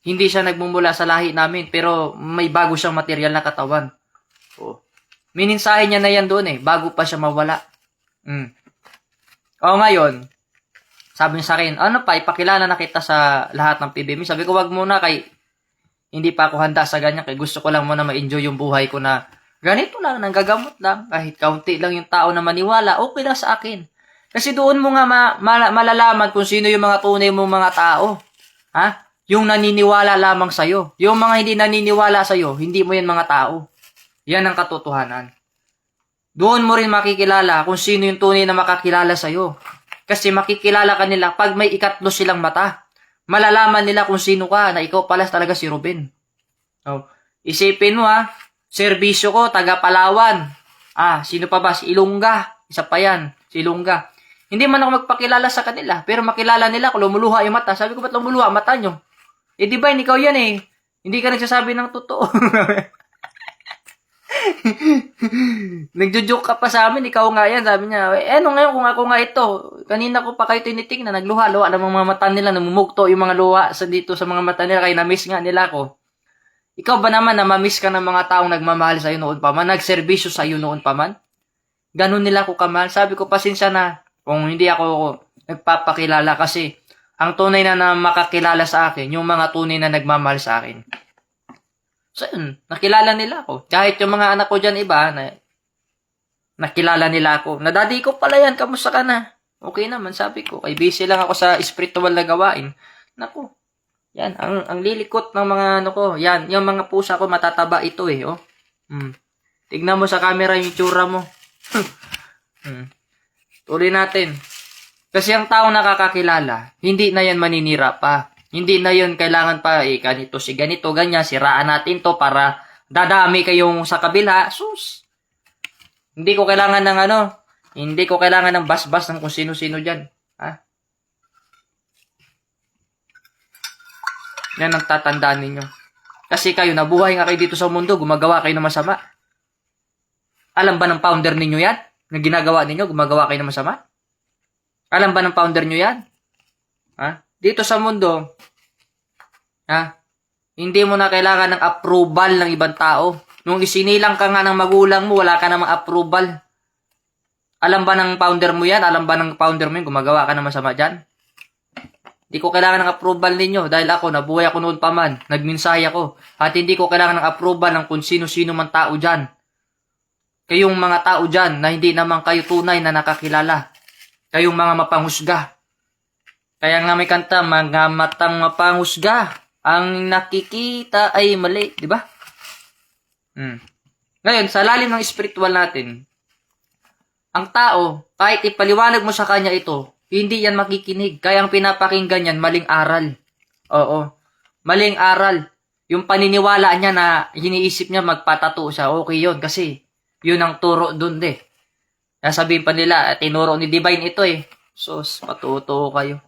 Hindi siya nagmumula sa lahi namin, pero may bago siyang material na katawan. Oo. Mininsahe niya na yan doon eh, bago pa siya mawala. O ngayon, sabi niya sa akin, ano pa, ipakilala na kita sa lahat ng PBM. Sabi ko, wag muna kay hindi pa ako handa sa ganyan, kay gusto ko lang muna ma-enjoy yung buhay ko na ganito lang, nanggagamot lang, kahit kaunti lang yung tao na maniwala, okay lang sa akin. Kasi doon mo nga malalaman kung sino yung mga tunay mong mga tao. Ha? Yung naniniwala lamang sa'yo. Yung mga hindi naniniwala sa'yo, hindi mo yan mga tao. Yan ang katotohanan. Doon mo rin makikilala kung sino yung tunay na makakilala sa'yo. Kasi makikilala ka nila pag may ikatlo silang mata. Malalaman nila kung sino ka na ikaw pala talaga si Ruben. Oh. Isipin mo serbisyo ko, taga Palawan. Sino pa ba? Si Ilongga. Isa pa yan, si Ilongga. Hindi man ako magpakilala sa kanila, pero makilala nila kung lumuluha yung mata. Sabi ko, ba't lumuluha mata nyo? Di ba, ikaw yan eh. Hindi ka nagsasabi ng totoo. Nagjo-joke ka pa sa amin, ikaw nga yan. Sabi niya, ano ngayon kung ako nga ito? Kanina ko pa kayo tinitingnan, nagluha-luha ng mga mata nila, namumugto yung mga luha dito sa mga mata nila, kaya na-miss nga nila ako. Ikaw ba naman na ma-miss ka ng mga taong nagmamahal sa'yo noon pa man, nagserbisyo sa'yo noon pa man? Ganun nila ko kamahal. Sabi ko, pasensya na kung hindi ako nagpapakilala kasi ang tunay na makakilala sa akin, yung mga tunay na nagmamahal sa akin. So yun, nakilala nila ako. Kahit yung mga anak ko dyan iba, nakilala nila ako. Na, "Daddy ko pala yan, kamusta ka na?" Okay naman, sabi ko. Kay busy lang ako sa spiritual na gawain. Naku, yan, ang lilikot ng mga ano ko. Yan, yung mga pusa ko matataba ito eh, oh. Tignan mo sa camera yung itsura mo. Tuloy natin. Kasi ang taong nakakakilala, hindi na yan maninira pa. Hindi na yun kailangan pa, ganito si ganito, ganyan, siraan natin to para dadami kayong sa kabila. Sus! Hindi ko kailangan ng hindi ko kailangan ng bas-bas ng kung sino-sino dyan. Ha? Yan ang tatandaan ninyo. Kasi kayo, nabuhay nga kayo dito sa mundo, gumagawa kayo ng masama. Alam ba ng founder ninyo yan? Na ginagawa ninyo, gumagawa kayo ng masama? Alam ba ng founder nyo yan? Ha? Dito sa mundo, hindi mo na kailangan ng approval ng ibang tao. Nung isinilang ka nga ng magulang mo, wala ka namang approval. Alam ba ng founder mo yan? Alam ba ng founder mo yan? Gumagawa ka ng masama dyan? Hindi ko kailangan ng approval ninyo dahil ako, nabuhay ako noon pa man. Nagmensahe ako. At hindi ko kailangan ng approval ng kung sino-sino man tao dyan. Kayong mga tao dyan na hindi naman kayo tunay na nakakilala. Kayong mga mapanghusga. Kaya nga may kanta, mga matang mapanghusga. Ang nakikita ay mali. Diba? Ngayon, sa lalim ng spiritual natin, ang tao, kahit ipaliwanag mo sa kanya ito, hindi yan makikinig. Kaya ang pinapakinggan yan, maling aral. Oo. Maling aral. Yung paniniwala niya na hiniisip niya magpatato siya, okay yun. Kasi yun ang turo dun Sabihin pa nila, tinuro ni Divine ito eh. Sus, patuto kayo.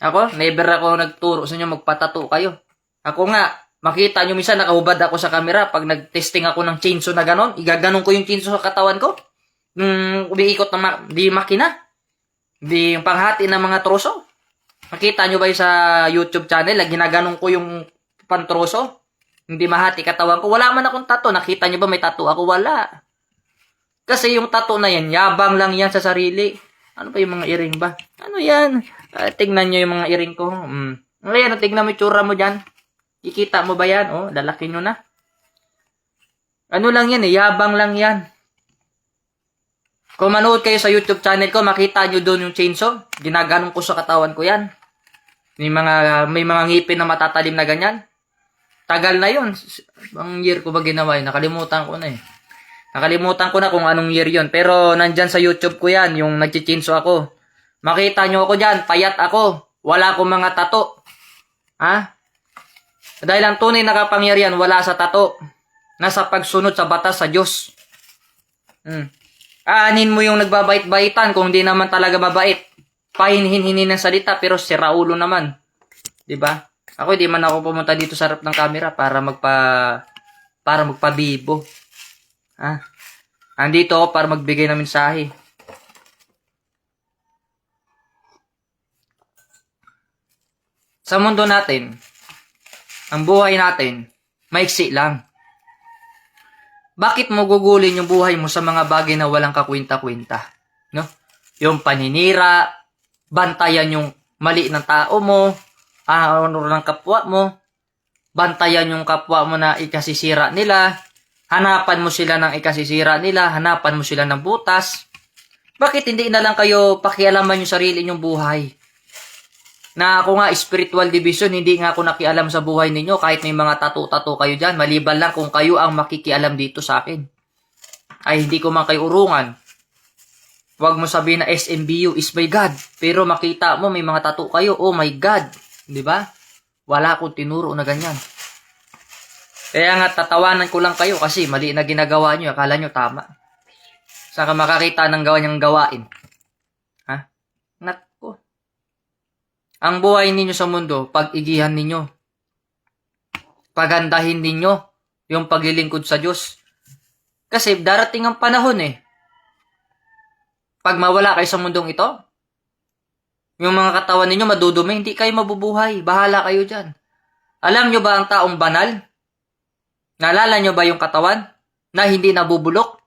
Ako, never ako nagturo sa inyo magpatato kayo. Ako nga, makita nyo minsan nakahubad ako sa camera pag nag-testing ako ng chainsaw na ganon. Igaganon ko yung chainsaw sa katawan ko. Umiikot na di makina. Di yung panghati ng mga troso. Makita nyo ba yung sa YouTube channel? Ginaganon ko yung pantroso. Hindi mahati katawan ko. Wala man akong tato. Nakita nyo ba may tato ako? Wala. Kasi yung tato na yan, yabang lang yan sa sarili. Ano pa yung mga earring ba? Ano yan? Tignan nyo yung mga earring ko. Ngayon, tignan mo yung tsura mo dyan. Kikita mo ba yan? Oh, lalaki nyo na. Ano lang yan yabang lang yan. Kung manood kayo sa YouTube channel ko, makita nyo doon yung chainsaw. Ginaganong ko sa katawan ko yan. May mga ngipin na matatalim na ganyan. Tagal na yun. Ang year ko ba ginawa yun? Nakalimutan ko na Nakalimutan ko na kung anong year yun. Pero nandyan sa YouTube ko yan, yung nagchichinso ako. Makita nyo ako dyan, payat ako. Wala akong mga tato. Dahil ang tunay na kapangyarihan, wala sa tato. Nasa pagsunod sa batas sa Diyos. Aanin mo yung nagbabait-baitan kung hindi naman talaga mabait. Pahinhin-hinin ng salita pero sira ulo naman. 'Di ba? Ako hindi man ako pumunta dito sa harap ng camera para magpabibo. Andito ako para magbigay ng mensahe. Sa mundo natin, ang buhay natin, maiksi lang. Bakit mo gugulin yung buhay mo sa mga bagay na walang kakwenta-kwenta? No? Yung paninira, bantayan yung mali ng tao mo, honor ng kapwa mo, bantayan yung kapwa mo na ikasisira nila, hanapan mo sila ng ikasisira nila, hanapan mo sila ng butas. Bakit hindi na lang kayo pakialaman yung sarili nyong buhay? Na ako nga, spiritual division, hindi nga ako nakialam sa buhay ninyo kahit may mga tato-tato kayo dyan. Maliban lang kung kayo ang makikialam dito sa akin. Ay, hindi ko man kayo urungan. Huwag mo sabihin na SMBU is my God. Pero makita mo may mga tato kayo, oh my God. Di ba? Wala akong tinuro na ganyan. Kaya nga, tatawanan ko lang kayo kasi mali na ginagawa nyo. Akala nyo tama. Saka makakita ng gawanyang gawain. Nako. Ang buhay ninyo sa mundo, pag-igihan ninyo. Pagandahin ninyo yung paglilingkod sa Diyos. Kasi darating ang panahon Pag mawala kayo sa mundong ito, yung mga katawan ninyo madudumi, hindi kayo mabubuhay. Bahala kayo dyan. Alam nyo ba ang taong banal? Naalala nyo ba yung katawan na hindi nabubulok?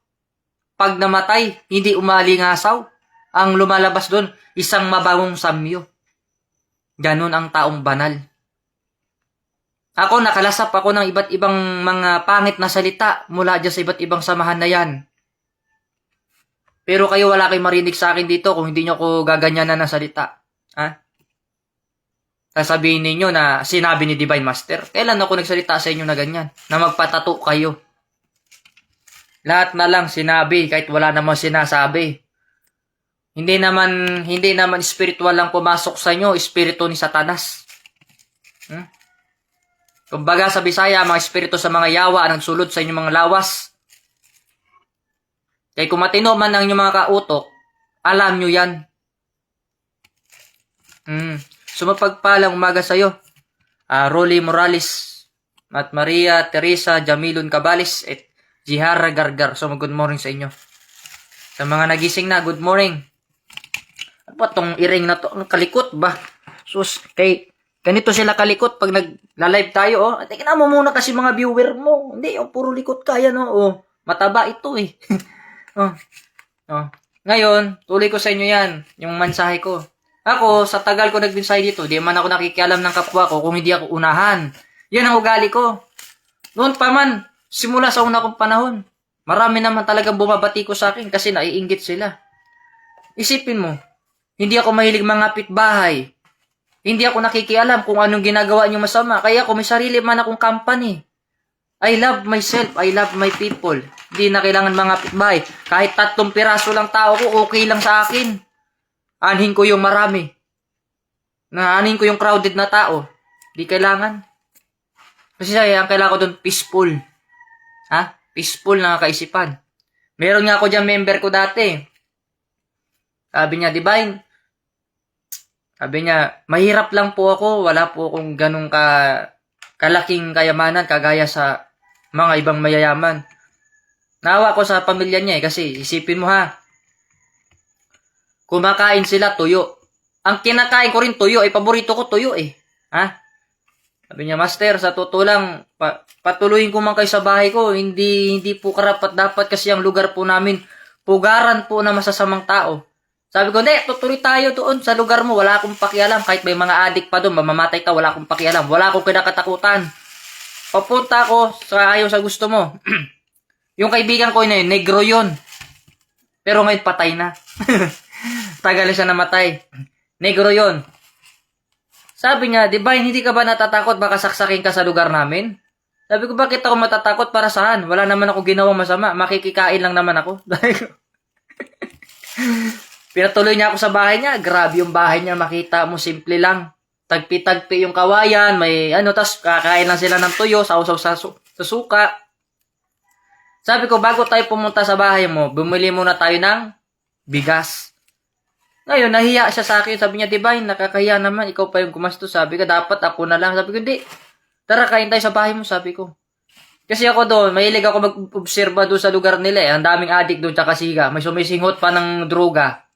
Pag namatay, hindi umalingasaw. Ang lumalabas doon, isang mabangong samyo. Ganon ang taong banal. Ako, nakalasap ako ng iba't ibang mga pangit na salita mula dyan sa iba't ibang samahan na yan. Pero kayo wala kayong marinig sa akin dito kung hindi nyo ko gaganyanan ng salita. Ha? Sasabihin ninyo na sinabi ni Divine Master. Kailan ako nagsalita sa inyo na ganyan? Na magpatato kayo. Lahat na lang sinabi kahit wala namang sinasabi. Hindi naman spiritual lang pumasok sa inyo, espiritu ni Satanas. Kumbaga sa Bisaya, mga espiritu sa mga yawa ang nagsulod sa inyong mga lawas. Kaya kung matino man ang inyong mga kautok, alam nyo yan. Sumapagpalang umaga sa iyo. Rolly Morales, at Maria Teresa Jamilon Cabales, at Jihara Gargar. So good morning sa inyo. Sa mga nagising na, good morning. Ano ba tong iring na to? Ang kalikot ba? Sus, kay ganito sila kalikot pag nagla-live tayo, oh. Tingnan mo muna kasi mga viewer mo. Hindi, yung puro likot kaya, no? Oh, mataba ito, eh. Ngayon, tuloy ko sa inyo yan, yung mensahe ko. Ako, sa tagal ko nagbinsay dito, di man ako nakikialam ng kapwa ko kung hindi ako unahan. Yan ang ugali ko. Noon pa man, simula sa una kong panahon, marami naman talagang bumabati ko sa akin kasi naiinggit sila. Isipin mo, hindi ako mahilig mangapit bahay. Hindi ako nakikialam kung anong ginagawa niyo masama. Kaya ako may sarili man akong company. I love myself. I love my people. Hindi na kailangan mangapit bahay. Kahit 3 piraso lang tao ko, okay lang sa akin. Anhin ko yung marami. Anhin ko yung crowded na tao. Di kailangan. Kasi ang kailangan ko doon, peaceful. Peaceful na kaisipan. Meron nga ako dyan member ko dati. Sabi niya, Divine, mahirap lang po ako. Wala po akong ganong kalaking kayamanan kagaya sa mga ibang mayayaman. Naawa ko sa pamilya niya kasi isipin mo kumakain sila tuyo. Ang kinakain ko rin tuyo, paborito ko tuyo eh. Sabi niya, Master, sa totoo lang, patuloyin ko man kayo sa bahay ko. Hindi po karapat dapat kasi ang lugar po namin, pugaran po na masasamang tao. Sabi ko, hindi, tutuloy tayo doon sa lugar mo. Wala akong pakialam. Kahit may mga adik pa doon, mamamatay ka, wala akong pakialam. Wala akong kinakatakutan. Papunta ako sa ayaw sa gusto mo. Yung kaibigan ko yun, negro yun. Pero ngayon patay na. Tagal siya namatay. Negro yun. Sabi niya, Divine, hindi ka ba natatakot baka saksakin ka sa lugar namin? Sabi ko, bakit ako matatakot para saan? Wala naman ako ginawang masama. Makikikain lang naman ako. Pinatuloy niya ako sa bahay niya. Grabe yung bahay niya. Makita mo, simple lang. Tagpi-tagpi yung kawayan. May tas kakain lang sila ng tuyo. Sausaw sa suka. Sabi ko, bago tayo pumunta sa bahay mo, bumili muna tayo ng bigas. Ngayon, nahiya siya sa akin. Sabi niya, Divine, nakakahiya naman. Ikaw pa yung gumastos. Sabi ko, dapat ako na lang. Sabi ko, hindi. Tara, kain tayo sa bahay mo. Sabi ko. Kasi ako doon, mahilig ako mag-obserba doon sa lugar nila eh. Ang daming adik doon tsaka siga. May sumisinghot pa ng droga.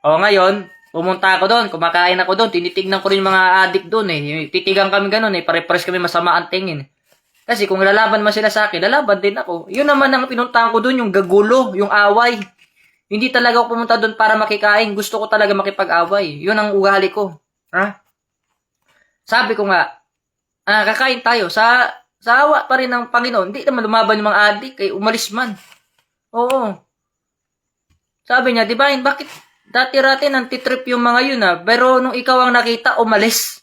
Ngayon, pumunta ako doon, kumakain ako doon, tinitignan ko rin mga adik doon eh. Titigan kami ganun eh, pare-pares kami masama ang tingin. Kasi kung lalaban man sila sa akin, lalaban din ako. Yun naman ang pinuntahan ko doon, yung gagulo, yung away. Hindi talaga ako pumunta doon para makikain. Gusto ko talaga makipag-away. Yun ang ugali ko. Sabi ko nga, kakain tayo. Sa awa pa rin ng Panginoon, hindi naman lumaban yung mga adik, eh, umalis man. Oo. Sabi niya, Divine, bakit dati-rati nantitrip yung mga yun pero nung ikaw ang nakita, umalis.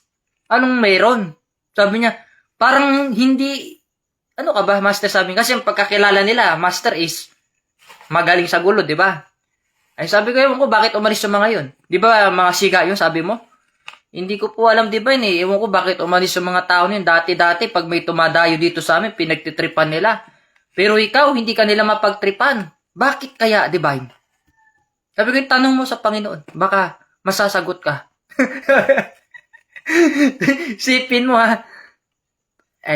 Anong meron? Sabi niya, parang hindi, ano ka ba, Master? Sabi niya, kasi ang pagkakilala nila, Master is magaling sa gulo, di ba? Ay sabi ko, ewan ko, bakit umalis yung mga yun? Di ba mga siga yun, sabi mo? Hindi ko po alam, Divine eh. Ewan ko bakit umalis yung mga tao yun. Dati-dati, pag may tumadayo dito sa amin, pinagtitripan nila. Pero ikaw, hindi ka nila mapagtripan. Bakit kaya, Divine? Sabi ko, tanong mo sa Panginoon. Baka masasagot ka. Sipin mo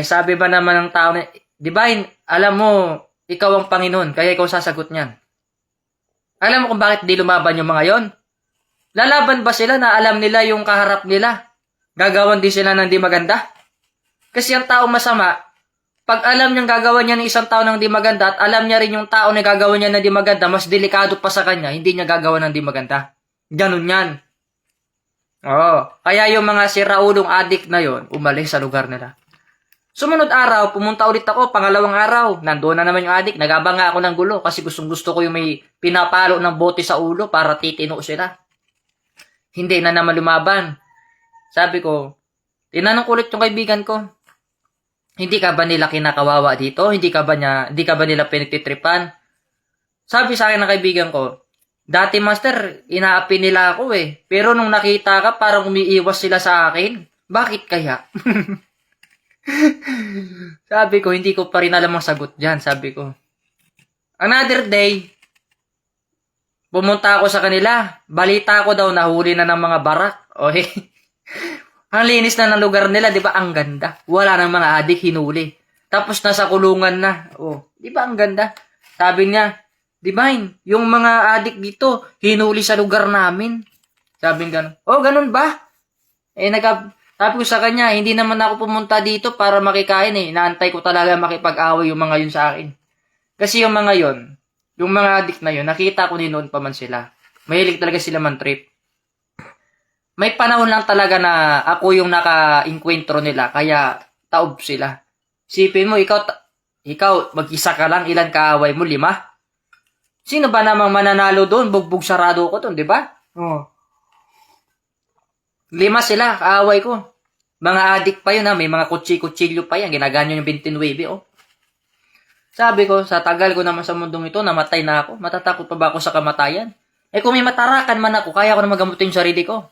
sabi ba naman ng tao na, Divine, alam mo, ikaw ang Panginoon, kaya ikaw sasagot niyan. Alam mo kung bakit di lumaban yung mga yon? Lalaban ba sila na alam nila yung kaharap nila? Gagawan din sila ng di maganda? Kasi ang tao masama, pag alam niyang gagawa niya ng isang tao ng di maganda at alam niya rin yung tao na gagawa niya ng di maganda, mas delikado pa sa kanya, hindi niya gagawa ng di maganda. Ganun yan. Kaya yung mga siraulong adik na yon, umalis sa lugar nila. Sumunod araw, pumunta ulit ako, pangalawang araw, nandoon na naman yung adik, nagabang nga ako ng gulo kasi gusto ko yung may pinapalo ng bote sa ulo para titino sila. Hindi na naman lumaban. Sabi ko, tinanong ko ulit yung kaibigan ko, hindi ka ba nila kinakawawa dito? Hindi ka ba nila pinagtitripan? Sabi sa akin ng kaibigan ko, dati master, inaapi nila ako eh. Pero nung nakita ka, parang umiiwas sila sa akin. Bakit kaya? Sabi ko, hindi ko pa rin alam ang sagot dyan. Sabi ko, another day, pumunta ako sa kanila. Balita ko daw, nahuli na ng mga barak. Okay. Ang linis na ng lugar nila, di ba? Ang ganda. Wala nang mga adik, hinuli. Tapos nasa kulungan na. Oh, di ba ang ganda? Sabi niya, Divine, yung mga adik dito, hinuli sa lugar namin. Sabi nga, oh, ganun ba? Sabi ko sa kanya, hindi naman ako pumunta dito para makikain eh. Inaantay ko talaga makipag-away yung mga yun sa akin. Kasi yung mga yun, yung mga adik na yun, nakita ko din noon pa man sila. Mahilig talaga sila man trip. May panahon lang talaga na ako yung naka-inkwentro nila, kaya taob sila. Sipin mo, ikaw mag-isa ka lang, ilan kaaway mo? 5? Sino ba namang mananalo doon? Bugbog sarado ko doon, di ba? Oh. 5 sila, kaaway ko. Mga adik pa yun ha, may mga kutsilyo pa yan, ginaganyo yung 29, oh. Sabi ko, sa tagal ko naman sa mundong ito, namatay na ako. Matatakot pa ba ako sa kamatayan? Eh kung may matarakan man ako, kaya ko na magamutin yung sarili ko.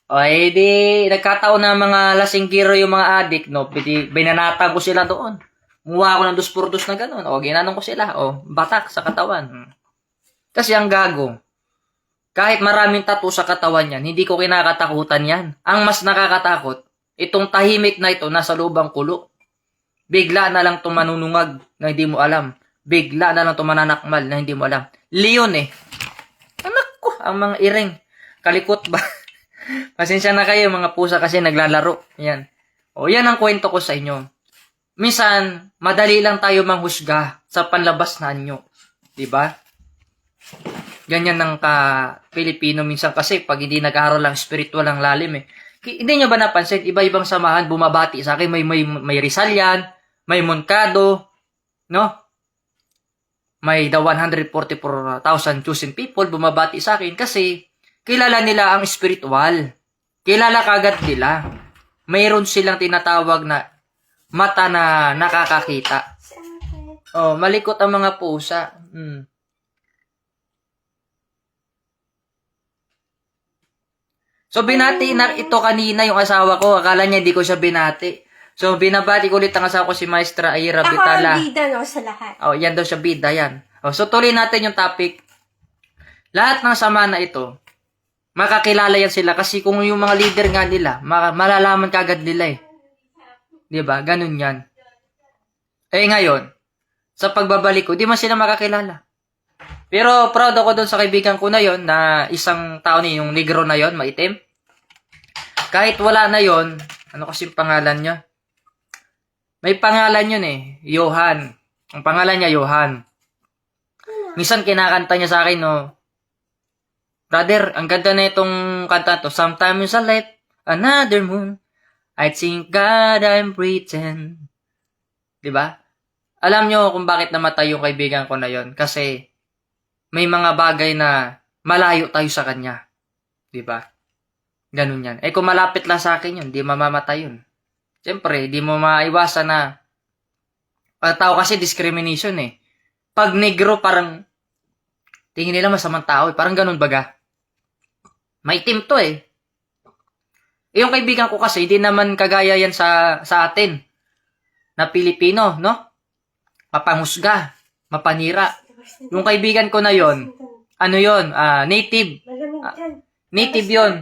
O, di, nagkataon na mga lasinggiro yung mga adik, no? Binanatang ko sila doon. Muha ko ng 2x2 na gano'n. O, ginanong ko sila. O, batak sa katawan. Kasi ang gago, kahit maraming tattoo sa katawan yan, hindi ko kinakatakutan yan. Ang mas nakakatakot, itong tahimik na ito, nasa lubang kulo. Bigla na lang tumanunungag na hindi mo alam. Bigla na lang tumananakmal na hindi mo alam. Leon eh. Anak ko, ang mga iring. Kalikot ba? Pasensya na kayo mga pusa kasi naglalaro. Yan. O yan ang kwento ko sa inyo. Minsan, madali lang tayo manghusga sa panlabas na anyo. Diba? Ganyan ng ka-Pilipino minsan kasi pag hindi nag-aaral lang spiritual ang lalim eh. Hindi nyo ba napansin, iba-ibang samahan bumabati sa akin. May Rizal yan, may Moncado, no? May the 144,000 chosen people bumabati sa akin kasi kilala nila ang spiritual. Kilala kagad nila. Mayroon silang tinatawag na mata na nakakakita. Oh, malikot ang mga pusa. So, binati na ito kanina yung asawa ko. Akala niya hindi ko siya binati. So, binabati ko ulit ang asawa ko si Maestra Aira Vitala. Ako ang bida no, sa lahat. Oh, yan daw siya bida, yan. Oh, so, tuloy natin yung topic. Lahat ng sama na ito, makakilala yan sila kasi kung yung mga leader nga nila, malalaman kagad nila eh. Diba? Ganun yan. Eh ngayon, sa pagbabalik ko, di man sila makakilala. Pero proud ako doon sa kaibigan ko na yon na isang tao ni yung negro na yon, maitim. Kahit wala na yon, ano kasi pangalan niya? May pangalan yun eh, Johan. Ang pangalan niya, Johan. Minsan kinakanta niya sa akin, no, brother, ang ganda na itong kanta to. Sometimes I light another moon. I think God I'm breathing. Diba? Alam nyo kung bakit namatay yung kaibigan ko na yon? Kasi may mga bagay na malayo tayo sa kanya. Diba? Ganun yan. Eh kung malapit lang sa akin yun, di mamamatay yun. Siyempre, di mo maiwasan na tao kasi discrimination eh. Pag negro, parang tingin nila masamang tao eh. Parang ganun baga. May team to eh. Yung kaibigan ko kasi, hindi naman kagaya yan sa atin. Na Pilipino, no? Mapanghusga, mapanira. Yung kaibigan ko na yon, ano yon? Native. Native yon.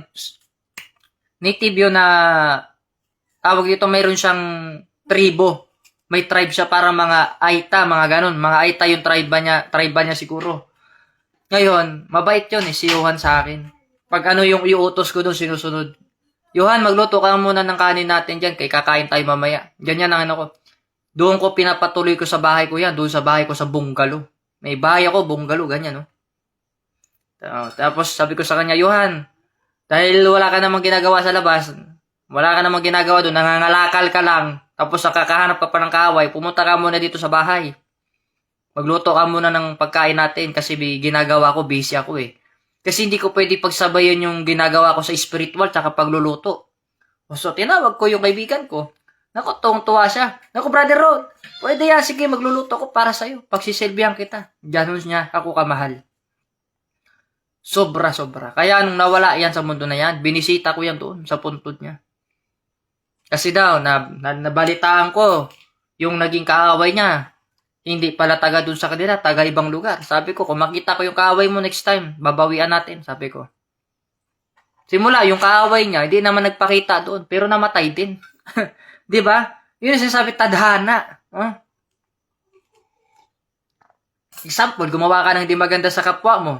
Native yon na tawag dito, mayroon siyang tribo. May tribe siya para mga Aita, mga ganon. Mga Aita yung tribe niya siguro. Ngayon, mabait yun eh, si Johan sa akin. Pag ano yung iutos ko doon, sinusunod. Johan, magluto ka muna ng kanin natin dyan, kay kakain tayo mamaya. Ganyan ang ano ko. Doon ko pinapatuloy ko sa bahay ko yan, doon sa bahay ko sa bungalow. May bahay ako, bungalow, ganyan, no? Tapos sabi ko sa kanya, Johan, dahil wala ka namang ginagawa sa labas, Wala ka namang ginagawa doon, nangangalakal ka lang, tapos nakakahanap ka pa ng kaaway, pumunta ka muna dito sa bahay. Magluto ka muna ng pagkain natin kasi ginagawa ko, busy ako eh. Kasi hindi ko pwede pagsabayan yung ginagawa ko sa spiritual tsaka pagluluto. So, tinawag ko yung kaibigan ko. Naku, tuwang-tuwa siya. Naku, Brother Rod, pwede yan, sige, magluluto ko para sa'yo. Pagsisilbihan kita. Ganon niya, ako kamahal. Sobra-sobra. Kaya nung nawala yan sa mundo na yan, binisita ko yan doon sa puntod niya. Kasi daw, nabalitaan ko, yung naging kaaway niya, hindi pala taga dun sa kanila, taga ibang lugar. Sabi ko, kung makita ko yung kaaway mo next time, babawian natin, sabi ko. Simula, yung kaaway niya, hindi naman nagpakita doon, pero namatay din. Di ba? Yun yung sinasabi, tadhana. Example, gumawa ka ng hindi maganda sa kapwa mo.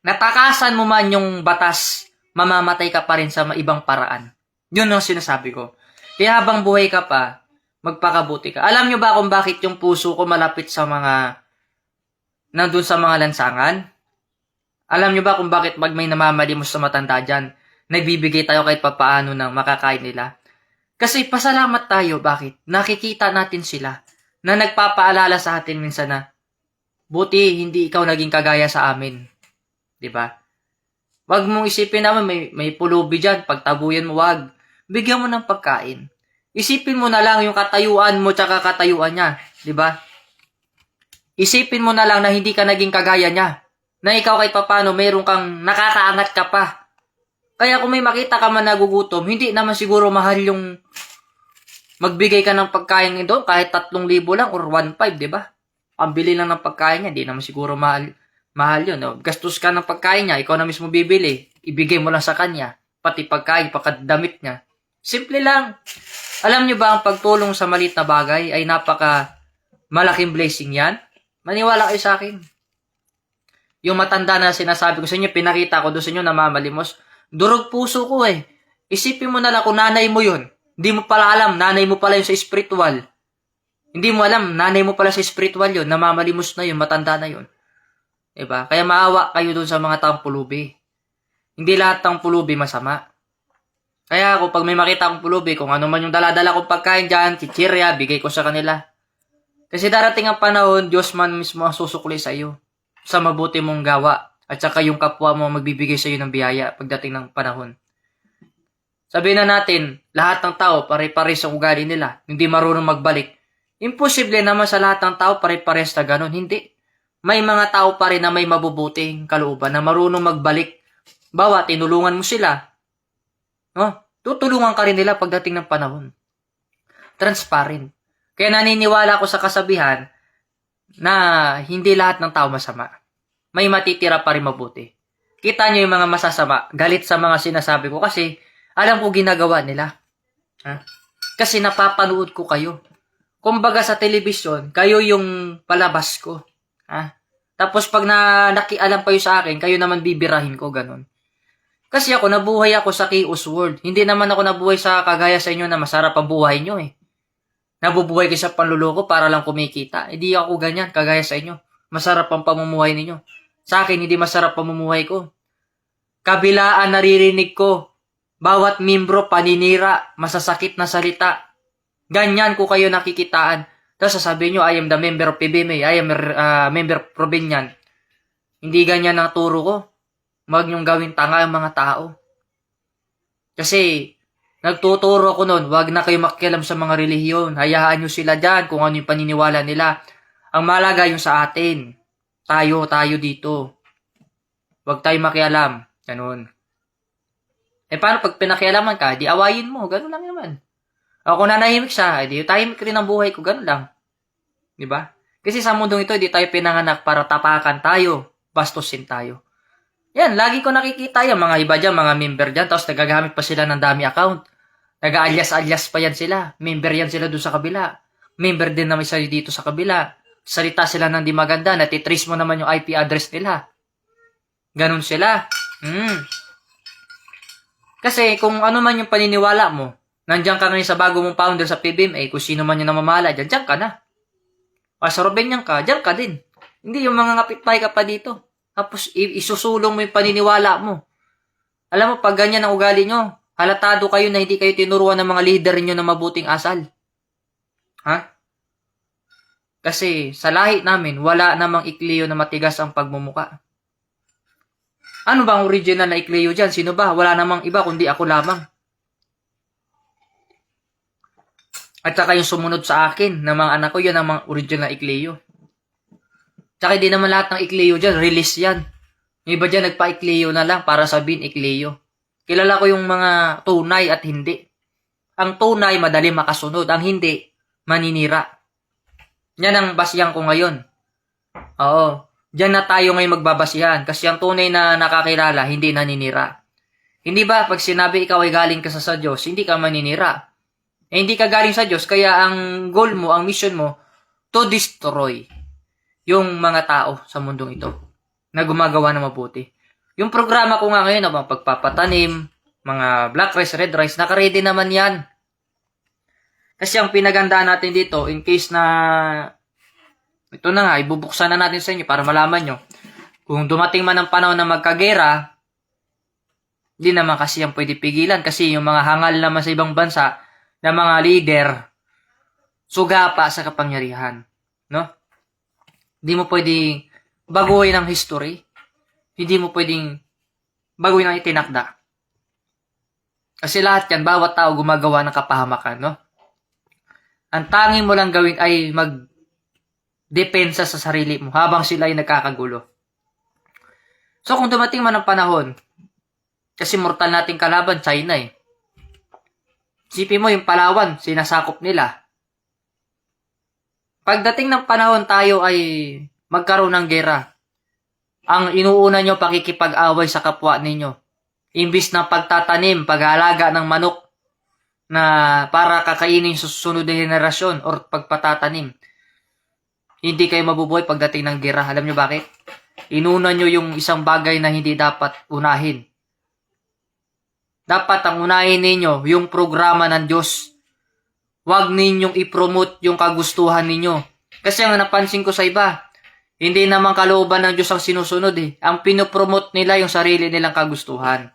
Natakasan mo man yung batas, mamamatay ka pa rin sa ibang paraan. Yun ang sinasabi ko. Kaya habang buhay ka pa, magpakabuti ka. Alam nyo ba kung bakit yung puso ko malapit sa mga, nandun sa mga lansangan? Alam nyo ba kung bakit pag may namamalimos sa matanda dyan, nagbibigay tayo kahit papaano ng makakain nila? Kasi pasalamat tayo, bakit? Nakikita natin sila, na nagpapaalala sa atin minsan na, buti hindi ikaw naging kagaya sa amin. Diba? Wag mong isipin naman may pulubi dyan, pagtabuyan mo, wag. Bigyan mo ng pagkain. Isipin mo na lang yung katayuan mo tsaka katayuan niya. Diba? Isipin mo na lang na hindi ka naging kagaya niya. Na ikaw kahit papano, mayroon kang nakakaangat ka pa. Kaya kung may makita ka man nagugutom, hindi naman siguro mahal yung magbigay ka ng pagkain doon kahit 3,000 lang or 1,500, diba? Ang bili lang ng pagkain niya, hindi naman siguro mahal yun. No? Gastos ka ng pagkain niya, ikaw na mismo bibili. Ibigay mo lang sa kanya. Pati pagkain, pagkadamit niya. Simple lang. Alam niyo ba ang pagtulong sa maliit na bagay ay napaka malaking blessing yan? Maniwala kayo sa akin. Yung matanda na sinasabi ko sa inyo, pinakita ko doon sa inyo na mamalimos. Durog puso ko eh. Isipin mo na lang kung nanay mo yun. Hindi mo pala alam, nanay mo pala yun sa spiritual. Hindi mo alam, nanay mo pala sa spiritual yun, namamalimos na yun, matanda na yun. Diba? Kaya maawa kayo doon sa mga taong pulubi. Hindi lahat ng pulubi masama. Kaya ako, pag may makita akong pulubi, kung ano man yung daladala kong pagkain dyan, chichirya, bigay ko sa kanila. Kasi darating ang panahon, Diyos man mismo ang susukli sa iyo sa mabuti mong gawa. At saka yung kapwa mo magbibigay sa iyo ng biyaya pagdating ng panahon. Sabihin na natin, lahat ng tao pare-pares ang ugali nila, hindi marunong magbalik. Imposible naman sa lahat ng tao pare-pares na ganun. Hindi. May mga tao pa rin na may mabubuting kalooban na marunong magbalik. Bawa, tinulungan mo sila. Tutulungan ka rin nila pagdating ng panahon. Transparent. Kaya naniniwala ako sa kasabihan na hindi lahat ng tao masama. May matitira pa rin mabuti. Kita nyo yung mga masasama, galit sa mga sinasabi ko kasi alam ko ginagawa nila. Kasi napapanood ko kayo. Kumbaga sa telebisyon, kayo yung palabas ko. Tapos pag nakialam kayo sa akin, kayo naman bibirahin ko, ganun. Kasi ako, nabuhay ako sa chaos world. Hindi naman ako nabuhay sa kagaya sa inyo na masarap ang buhay nyo eh. Nabubuhay kayo sa panluloko para lang kumikita. Hindi ako ganyan, kagaya sa inyo. Masarap ang pamumuhay ninyo. Sa akin, hindi masarap pamumuhay ko. Kabilaan naririnig ko. Bawat membro, paninira, masasakit na salita. Ganyan ko kayo nakikitaan. Tapos sasabihin nyo, I am the member of PBMA, I am member of Provenian. Hindi ganyan ang turo ko. Huwag nyong gawin tanga ang mga tao. Kasi, nagtuturo ko nun, huwag na kayo makialam sa mga relihiyon. Hayaan nyo sila dyan kung ano yung paniniwala nila. Ang malaga yung sa atin. Tayo dito. Huwag tayo makialam. Ganun. Paano pag pinakialaman ka, di awayin mo. Ganun lang naman. O kung nanahimik siya, di tahimik rin ang buhay ko. Ganun lang. Diba? Kasi sa mundong ito, di tayo pinanganak para tapakan tayo. Bastusin tayo. Yan, lagi ko nakikita yan. Mga iba dyan, mga member dyan. Tapos nagagamit pa sila ng dami account. Nag-alias-alias pa yan sila. Member yan sila doon sa kabila. Member din naman sila dito sa kabila. Salita sila ng di maganda. Natitrace mo naman yung IP address nila. Ganun sila. Kasi kung ano man yung paniniwala mo, nandiyan ka ngayon sa bago mong founder sa PBMA, kung sino man yung namamala, dyan ka na. O sa Robenian ka, dyan ka din. Hindi yung mga ngapitbahay ka pa dito. Tapos isusulong mo yung paniniwala mo. Alam mo, pag ganyan ang ugali nyo, Halatado kayo na hindi kayo tinuruan ng mga leader niyo na mabuting asal. Ha? Kasi sa lahi namin, wala namang ikleyo na matigas ang pagmumuka. Ano ba ang original na ikleyo dyan? Sino ba? Wala namang iba kundi ako lamang. At saka yung sumunod sa akin ng mga anak ko, yan ang mga original na ikleyo. Tsaka hindi naman lahat ng ikleyo dyan, release yan. Yung iba dyan nagpa-ikleyo na lang para sabihin ikleyo. Kilala ko yung mga tunay at hindi. Ang tunay, madali makasunod. Ang hindi, maninira. Yan ang basihan ko ngayon. Oo. Diyan na tayo ngayon magbabasihan. Kasi ang tunay na nakakilala, hindi naninira. Hindi ba, pag sinabi ikaw ay galing ka sa Diyos, hindi ka maninira. Eh, hindi ka galing sa Diyos, kaya ang goal mo, ang mission mo, to destroy yung mga tao sa mundong ito na gumagawa ng mabuti. Yung programa ko nga ngayon, mga pagpapatanim, mga black rice, red rice, naka-ready naman yan. Kasi ang pinagandaan natin dito, in case na, ito na nga, ibubuksan na natin sa inyo para malaman nyo. Kung dumating man ang panahon na magkagera, di naman kasi yung pwede pigilan. Kasi yung mga hangal naman sa ibang bansa, na mga leader, suga pa sa kapangyarihan. No? Hindi mo pwedeng baguhin ang history. Hindi mo pwedeng baguhin ang itinakda. Kasi lahat yan, bawat tao gumagawa ng kapahamakan, no? Ang tanging mo lang gawin ay magdepensa sa sarili mo habang sila ay nagkakagulo. So kung dumating man ang panahon, kasi mortal nating kalaban, China eh. Isipin mo yung Palawan, sinasakop nila. Pagdating ng panahon tayo ay magkaroon ng gera. Ang inuuna nyo, pakikipag-away sa kapwa ninyo. Imbis na pagtatanim, pag-aalaga ng manok na para kakainin sa susunod na henerasyon or pagpatatanim. Hindi kayo mabubuhay pagdating ng gera. Alam nyo bakit? Inuna nyo yung isang bagay na hindi dapat unahin. Dapat ang unahin ninyo yung programa ng Diyos. Huwag ninyong i-promote yung kagustuhan ninyo. Kasi ang napansin ko sa iba, hindi naman kalooban ng Diyos ang sinusunod eh. Ang pinopromote nila yung sarili nilang kagustuhan.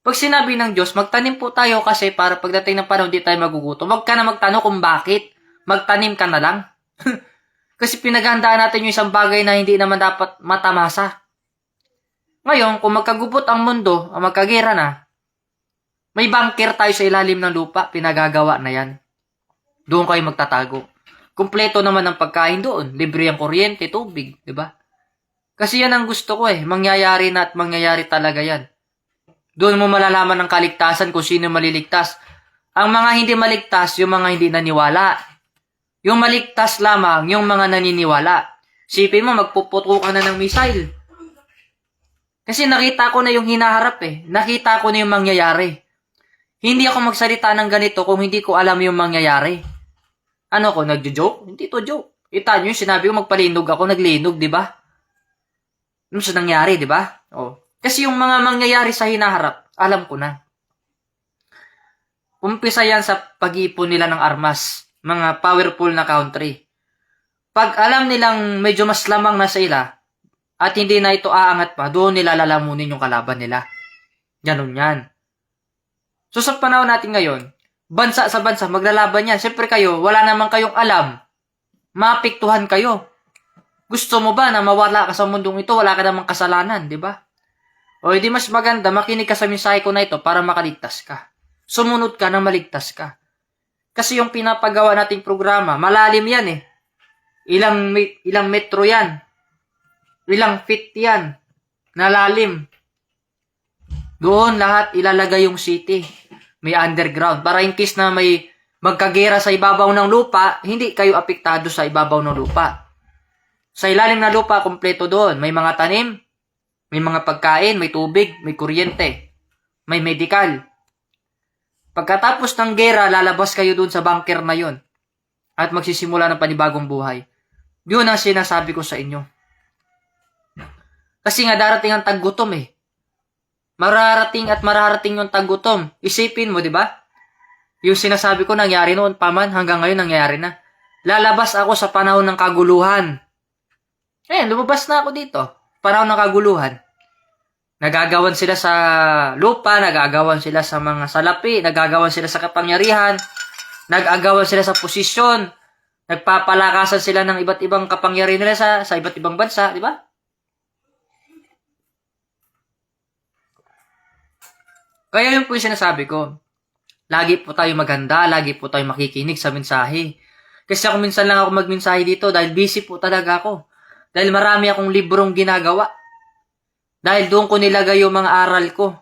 Pag sinabi ng Diyos, magtanim po tayo kasi para pagdating ng panahon di tayo magugutom. Huwag ka na magtanong kung bakit. Magtanim ka na lang. Kasi pinaghandaan natin yung isang bagay na hindi naman dapat matamasa. Ngayon, kung magkagubot ang mundo, ang magkagera na, may bunker tayo sa ilalim ng lupa, pinagagawa na yan. Doon kayo magtatago. Kumpleto naman ang pagkain doon. Libre ang kuryente, tubig, di ba? Kasi yan ang gusto ko eh. Mangyayari na at mangyayari talaga yan. Doon mo malalaman ang kaligtasan kung sino maliligtas. Ang mga hindi maligtas, yung mga hindi naniwala. Yung maligtas lamang, yung mga naniniwala. Sipin mo, magpuputo ka na ng missile. Kasi nakita ko na yung hinaharap eh. Nakita ko na yung mangyayari. Hindi ako magsalita ng ganito kung hindi ko alam yung mangyayari. Ano ko, nagjo-joke? Hindi to joke. Kita nyo, sinabi ko magpalinog ako, naglinog, di ba? Ano sa nangyari, di ba? Oh. Kasi yung mga mangyayari sa hinaharap, alam ko na. Umpisa yan sa pag-iipon nila ng armas, mga powerful na country. Pag alam nilang medyo mas lamang na sila, at hindi na ito aangat pa, doon nila lalamunin yung kalaban nila. Ganun yan. So sa panahon natin ngayon, bansa sa bansa, maglalaban yan. Siyempre kayo, wala naman kayong alam. Mapiktuhan kayo. Gusto mo ba na mawala ka sa mundong ito, wala ka namang kasalanan, di ba? O hindi mas maganda, makinig ka sa mensahe ko na ito para makaligtas ka. Sumunod ka na maligtas ka. Kasi yung pinapagawa nating programa, malalim yan eh. Ilang metro yan. Ilang feet yan. Nalalim. Doon lahat ilalagay yung city. May underground. Para in case na may magkagera sa ibabaw ng lupa, hindi kayo apektado sa ibabaw ng lupa. Sa ilalim ng lupa, kompleto doon. May mga tanim, may mga pagkain, may tubig, may kuryente, may medical. Pagkatapos ng gera, lalabas kayo doon sa bunker na yon at magsisimula ng panibagong buhay. Yun ang sinasabi ko sa inyo. Kasi nga darating ang taggutom eh. Mararating at mararating yung taggutom. Isipin mo, di ba? Yung sinasabi ko nangyari noon pa man, hanggang ngayon nangyari na. Lalabas ako sa panahon ng kaguluhan. Lumabas na ako dito. Panahon ng kaguluhan. Nagagawan sila sa lupa, nagagawan sila sa mga salapi, nagagawan sila sa kapangyarihan, nagagawan sila sa posisyon, nagpapalakasan sila ng iba't ibang kapangyarihan nila sa iba't ibang bansa, di ba? Kaya yun po yung sinasabi ko. Lagi po tayo maganda, lagi po tayo makikinig sa mensahe. Kasi ako minsan lang ako magmensahe dito dahil busy po talaga ako. Dahil marami akong librong ginagawa. Dahil doon ko nilagay yung mga aral ko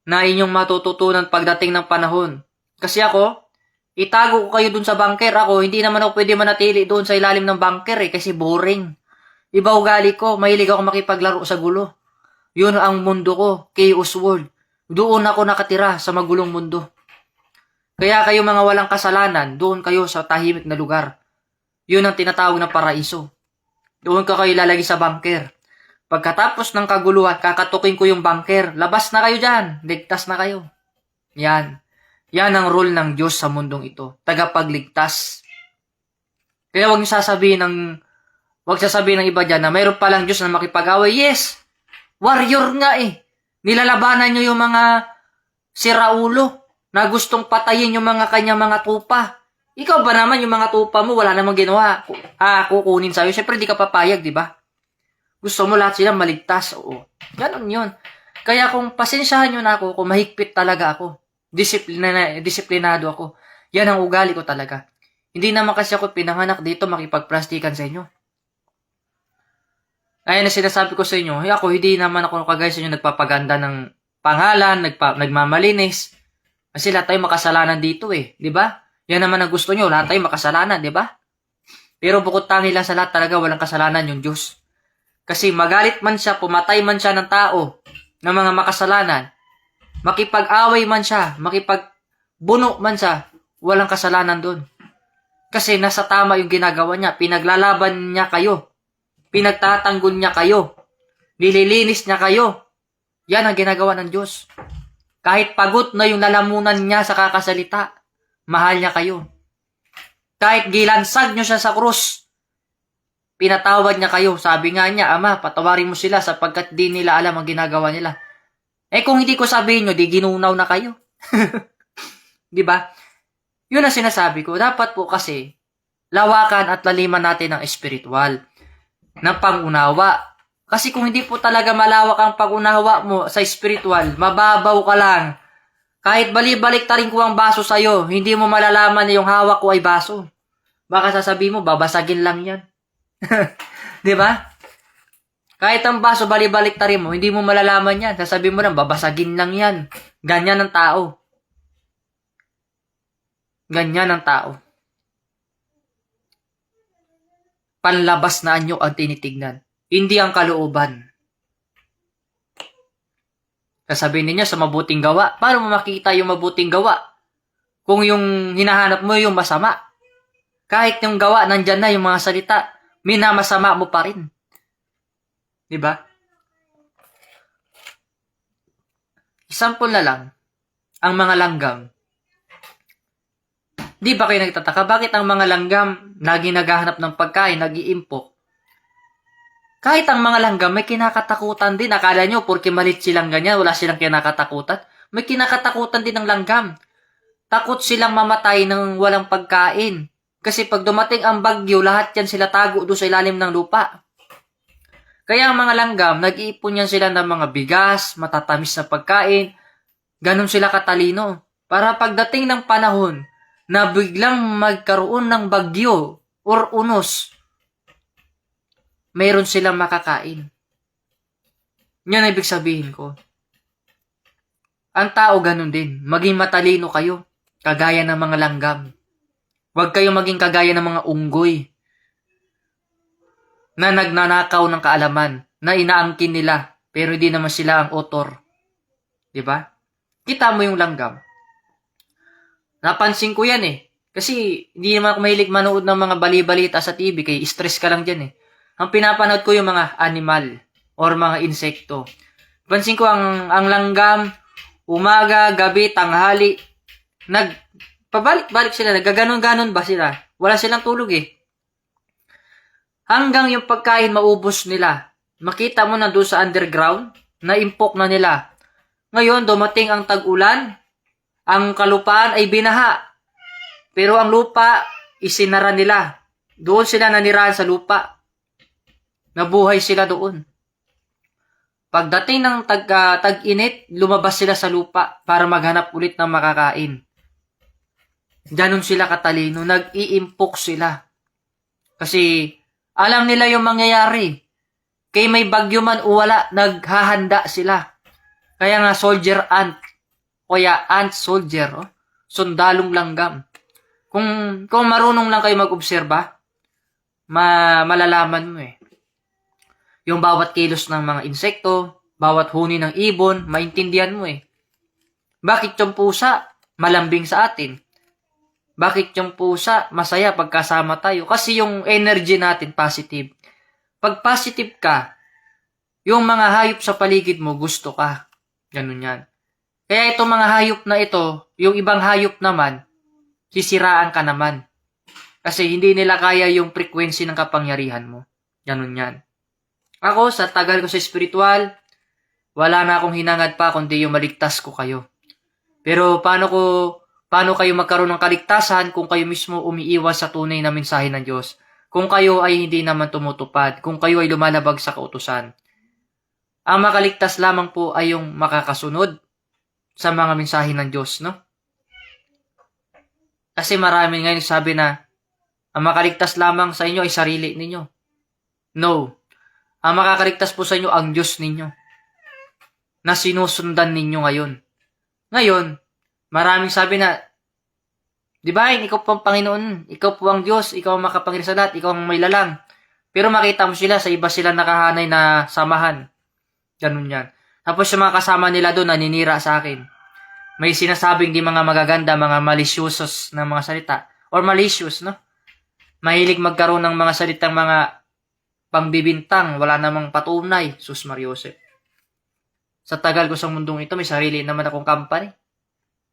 na inyong matututunan pagdating ng panahon. Kasi ako, itago ko kayo doon sa bunker. Ako, hindi naman ako pwede manatili doon sa ilalim ng bunker kasi boring. Iba ugali ko, mahilig ako makipaglaro sa gulo. Yun ang mundo ko, chaos world. Doon ako nakatira sa magulong mundo. Kaya kayo mga walang kasalanan, doon kayo sa tahimik na lugar. Yun ang tinatawag na paraiso. Doon ka kayo lalagay sa bunker. Pagkatapos ng kaguluhan, kakatukin ko yung bunker. Labas na kayo dyan. Ligtas na kayo. Yan. Yan ang role ng Diyos sa mundong ito. Tagapagligtas. Kaya huwag sasabihin ng iba dyan na mayroon palang Diyos na makipag-away. Yes! Warrior nga eh. Nilalabanan nyo yung mga siraulo na gustong patayin yung mga kanyang mga tupa. Ikaw ba naman yung mga tupa mo, wala namang ginawa. Kukunin sa'yo. Siyempre, di ka papayag, di ba? Gusto mo lahat sila maligtas. Oo. Ganon yun. Kaya kung pasensyahan nyo na ako, kung mahigpit talaga ako, disiplinado ako, yan ang ugali ko talaga. Hindi naman kasi ako pinanganak dito makipagplastikan sa inyo. Ayan na sinasabi ko sa inyo, ako hindi naman ako kagaya sa inyo nagpapaganda ng pangalan, nagmamalinis. Kasi lahat tayo makasalanan dito eh, di ba? Yan naman ang gusto nyo, lahat tayo makasalanan, di ba? Pero bukod tangi lang sa lahat talaga walang kasalanan yung Diyos. Kasi magalit man siya, pumatay man siya ng tao, ng mga makasalanan, makipag-away man siya, makipagbuno man siya, walang kasalanan doon. Kasi nasa tama yung ginagawa niya, pinaglalaban niya kayo. Pinagtatanggol niya kayo. Nililinis niya kayo. Yan ang ginagawa ng Diyos. Kahit pagod na yung lalamunan niya sa kakasalita, mahal niya kayo. Kahit gilansag niyo siya sa krus, pinatawad niya kayo. Sabi nga niya, Ama, patawarin mo sila sapagkat di nila alam ang ginagawa nila. Eh kung hindi ko sabihin nyo, di ginunaw na kayo. Di ba? Yun ang sinasabi ko. Dapat po kasi, lawakan at laliman natin ng espiritual ng pangunawa. Kasi kung hindi po talaga malawak ang pangunawa mo sa spiritual, mababaw ka lang. Kahit balibalik tarin ko ang baso sa'yo, hindi mo malalaman na yung hawak ko ay baso. Baka sasabihin mo, babasagin lang yan. Di ba? Kahit ang baso balibalik tarin mo, hindi mo malalaman yan. Sasabihin mo lang, babasagin lang yan. Ganyan ang tao. Ganyan ang tao. Panlabas na anyo ang tinitignan. Hindi ang kalooban. Sasabihin niya sa mabuting gawa. Paano mo makita yung mabuting gawa? Kung yung hinahanap mo yung masama. Kahit yung gawa, nandyan na yung mga salita, minamasama mo pa rin. Diba? Example na lang, ang mga langgam. Di ba kayo nagtataka? Bakit ang mga langgam lagi naghahanap ng pagkain, nag-iimpok? Kahit ang mga langgam may kinakatakutan din. Akala nyo, porque malit silang ganyan, wala silang kinakatakutan. May kinakatakutan din ng langgam. Takot silang mamatay ng walang pagkain. Kasi pag dumating ang bagyo, lahat yan sila tago doon sa ilalim ng lupa. Kaya ang mga langgam, nag-iipon yan sila ng mga bigas, matatamis na pagkain. Ganon sila katalino. Para pagdating ng panahon, na biglang magkaroon ng bagyo or unos, mayroon silang makakain. Yan ang ibig sabihin ko. Ang tao ganun din. Maging matalino kayo, kagaya ng mga langgam. Huwag kayong maging kagaya ng mga unggoy na nagnanakaw ng kaalaman, na inaangkin nila, pero hindi naman sila ang author. Diba? Kita mo yung langgam. Napansin ko yan eh. Kasi hindi naman ako mahilig manood ng mga bali-balita sa TV, kaya stress ka lang dyan eh. Ang pinapanood ko yung mga animal or mga insekto. Pansin ko ang langgam, umaga, gabi, tanghali, pabalik-balik sila, nagaganon-ganon ba sila? Wala silang tulog eh. Hanggang yung pagkain maubos nila. Makita mo na doon sa underground, naimpok na nila. Ngayon, dumating ang tag-ulan, ang kalupaan ay binaha. Pero ang lupa, isinara nila. Doon sila nanirahan sa lupa. Nabuhay sila doon. Pagdating ng tag-init, lumabas sila sa lupa para maghanap ulit ng makakain. Ganon sila katalino, nag-iimpok sila. Kasi alam nila yung mangyayari. Kay may bagyo man o wala, naghahanda sila. Kaya nga soldier ant, o ya ant soldier, sundalong langgam. Kung marunong lang kayo mag-obserba, malalaman mo eh. Yung bawat kilos ng mga insekto, bawat huni ng ibon, maintindihan mo eh. Bakit yung pusa malambing sa atin? Bakit yung pusa masaya pagkasama tayo? Kasi yung energy natin positive. Pag positive ka, yung mga hayop sa paligid mo gusto ka. Ganun yan. Kaya itong mga hayop na ito, yung ibang hayop naman, sisiraan ka naman. Kasi hindi nila kaya yung frequency ng kapangyarihan mo. Ganun yan. Ako, sa tagal ko sa spiritual, wala na akong hinangad pa kundi yung maligtas ko kayo. Pero paano kayo magkaroon ng kaligtasan kung kayo mismo umiiwas sa tunay na mensahe ng Diyos? Kung kayo ay hindi naman tumutupad, kung kayo ay lumalabag sa kautusan. Ang makaligtas lamang po ay yung makakasunod sa mga mensahe ng Diyos, no? Kasi marami ngayon sabi na, ang makaligtas lamang sa inyo ay sarili ninyo. No. Ang makakaligtas po sa inyo ang Diyos ninyo na sinusundan ninyo ngayon. Ngayon, maraming sabi na, Divine, ikaw po ang Panginoon, ikaw po ang Diyos, ikaw ang makapangyarihan sa lahat, ikaw ang may lalang. Pero makita mo sila, sa iba sila nakahanay na samahan. Ganun yan. Tapos yung mga kasama nila doon, naninira sa akin. May sinasabing di mga magaganda, mga maliciosos na mga salita. Or malicious, no? Mahilig magkaroon ng mga salitang mga pangbibintang, wala namang patunay, Sus Mariosep. Sa tagal ko sa mundong ito, may sarili naman akong company.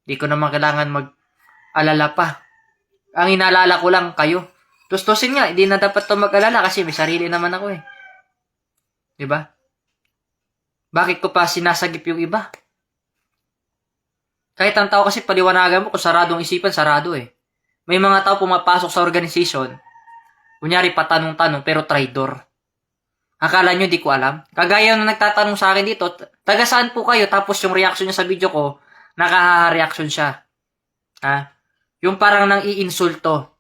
Di ko naman kailangan mag-alala pa. Ang inaalala ko lang kayo. Tustusin nga, hindi na dapat to mag-alala kasi may sarili naman ako eh. Diba? Bakit ko pa sinasagip yung iba? Kahit ang tao kasi paliwanagan mo kung sarado ang isipan, sarado eh. May mga tao pumapasok sa organization, kunyari patanong-tanong pero traidor. Akala nyo di ko alam? Kagaya nung nagtatanong sa akin dito, taga saan po kayo? Tapos yung reaction niya sa video ko, nakaha-reaction siya. Ha? Yung parang nang iinsulto.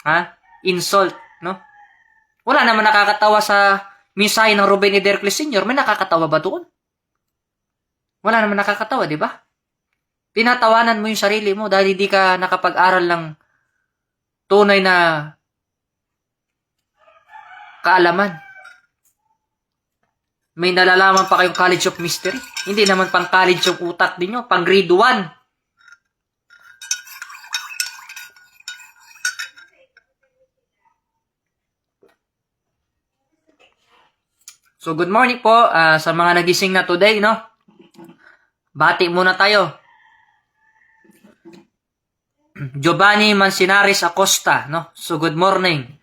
Ha? Insult, no? Wala naman nakakatawa sa mensahe ng Ruben Edercle Sr. May nakakatawa ba doon? Wala naman nakakatawa, di ba? Tinatawanan mo yung sarili mo dahil hindi ka nakapag-aral ng tunay na kaalaman. May nalalaman pa kayong College of Mystery? Hindi naman pang college yung utak din nyo, pang grade 1. So good morning po sa mga nagising na today, no? Bati muna tayo. Giovanni Mancinares Acosta, no? So good morning.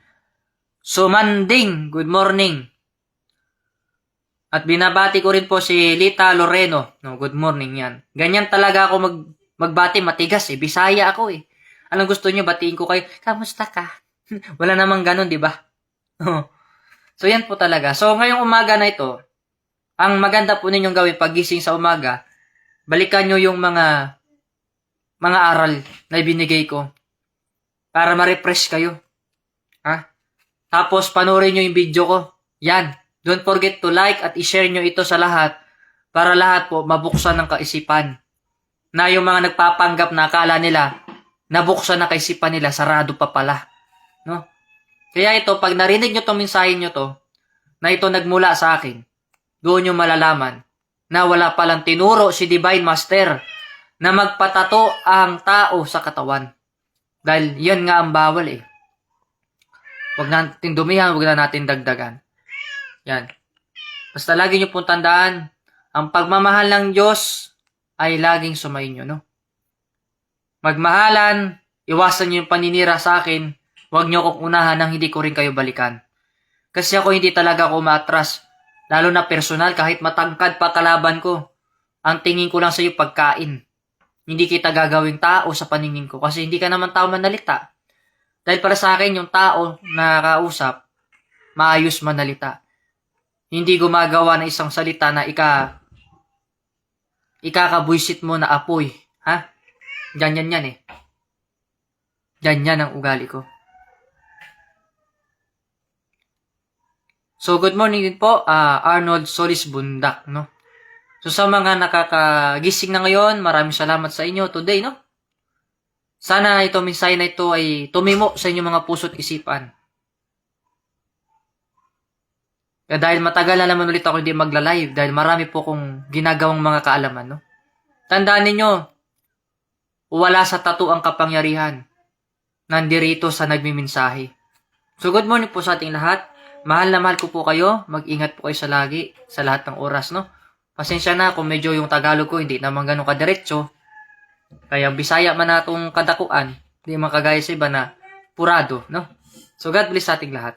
Sumanding, good morning. At binabati ko rin po si Lita Loreno. No, good morning yan. Ganyan talaga ako magbati, matigas eh. Bisaya ako eh. Anong gusto niyo, batiin ko kayo? Kamusta ka? Wala namang ganun, di ba? So yan po talaga. So ngayong umaga na ito, ang maganda po ninyong gawin pagising sa umaga, balikan nyo yung mga aral na ibinigay ko para ma-refresh kayo. Ha? Tapos panoorin nyo yung video ko. Yan. Don't forget to like at i-share nyo ito sa lahat para lahat po mabuksan ng kaisipan. Na yung mga nagpapanggap na akala nila, nabuksan na kaisipan nila, sarado pa pala. No? Kaya ito, pag narinig nyo itong mensahe nyo to, na ito nagmula sa akin, doon nyo malalaman na wala palang tinuro si Divine Master na magpatato ang tao sa katawan. Dahil yan nga ang bawal eh. Huwag natin dumihan, huwag na natin dagdagan. Yan. Basta lagi nyo pong tandaan, ang pagmamahal ng Diyos ay laging sumainyo, no? Magmahalan, iwasan nyo yung paninira sa akin, huwag nyo akong unahan nang hindi ko rin kayo balikan. Kasi ako hindi talaga ako umatras Lalo na personal, kahit matangkad pa kalaban ko. Ang tingin ko lang sa iyo pagkain. Hindi kita gagawing tao sa paningin ko kasi hindi ka naman tao manalita. Dahil para sa akin, yung tao na kausap, maayos manalita. Hindi gumagawa ng isang salita na ikakabwisit mo na apoy. Ha? Ganyan yan eh. Ganyan ang ugali ko. So, good morning din po, Arnold Solis Bundak, no? So, sa mga nakakagising na ngayon, maraming salamat sa inyo today, no? Sana ito, mensahe na ito ay tumimo sa inyong mga puso't isipan. Kaya dahil matagal na naman ulit ako hindi magla-live, dahil marami po kong ginagawang mga kaalaman, no? Tandaan ninyo, wala sa tattoo ang kapangyarihan. Nandirito sa nagmimensahe. So, good morning po sa ating lahat. Mahal na mahal ko po kayo. Mag-ingat po kayo sa lagi, sa lahat ng oras, no? Pasensya na kung medyo yung Tagalog ko hindi naman ganun kadiretso. Kaya Bisaya man natong kadakuan, hindi man kagaya sa iba na purado, no? So God bless sa ating lahat.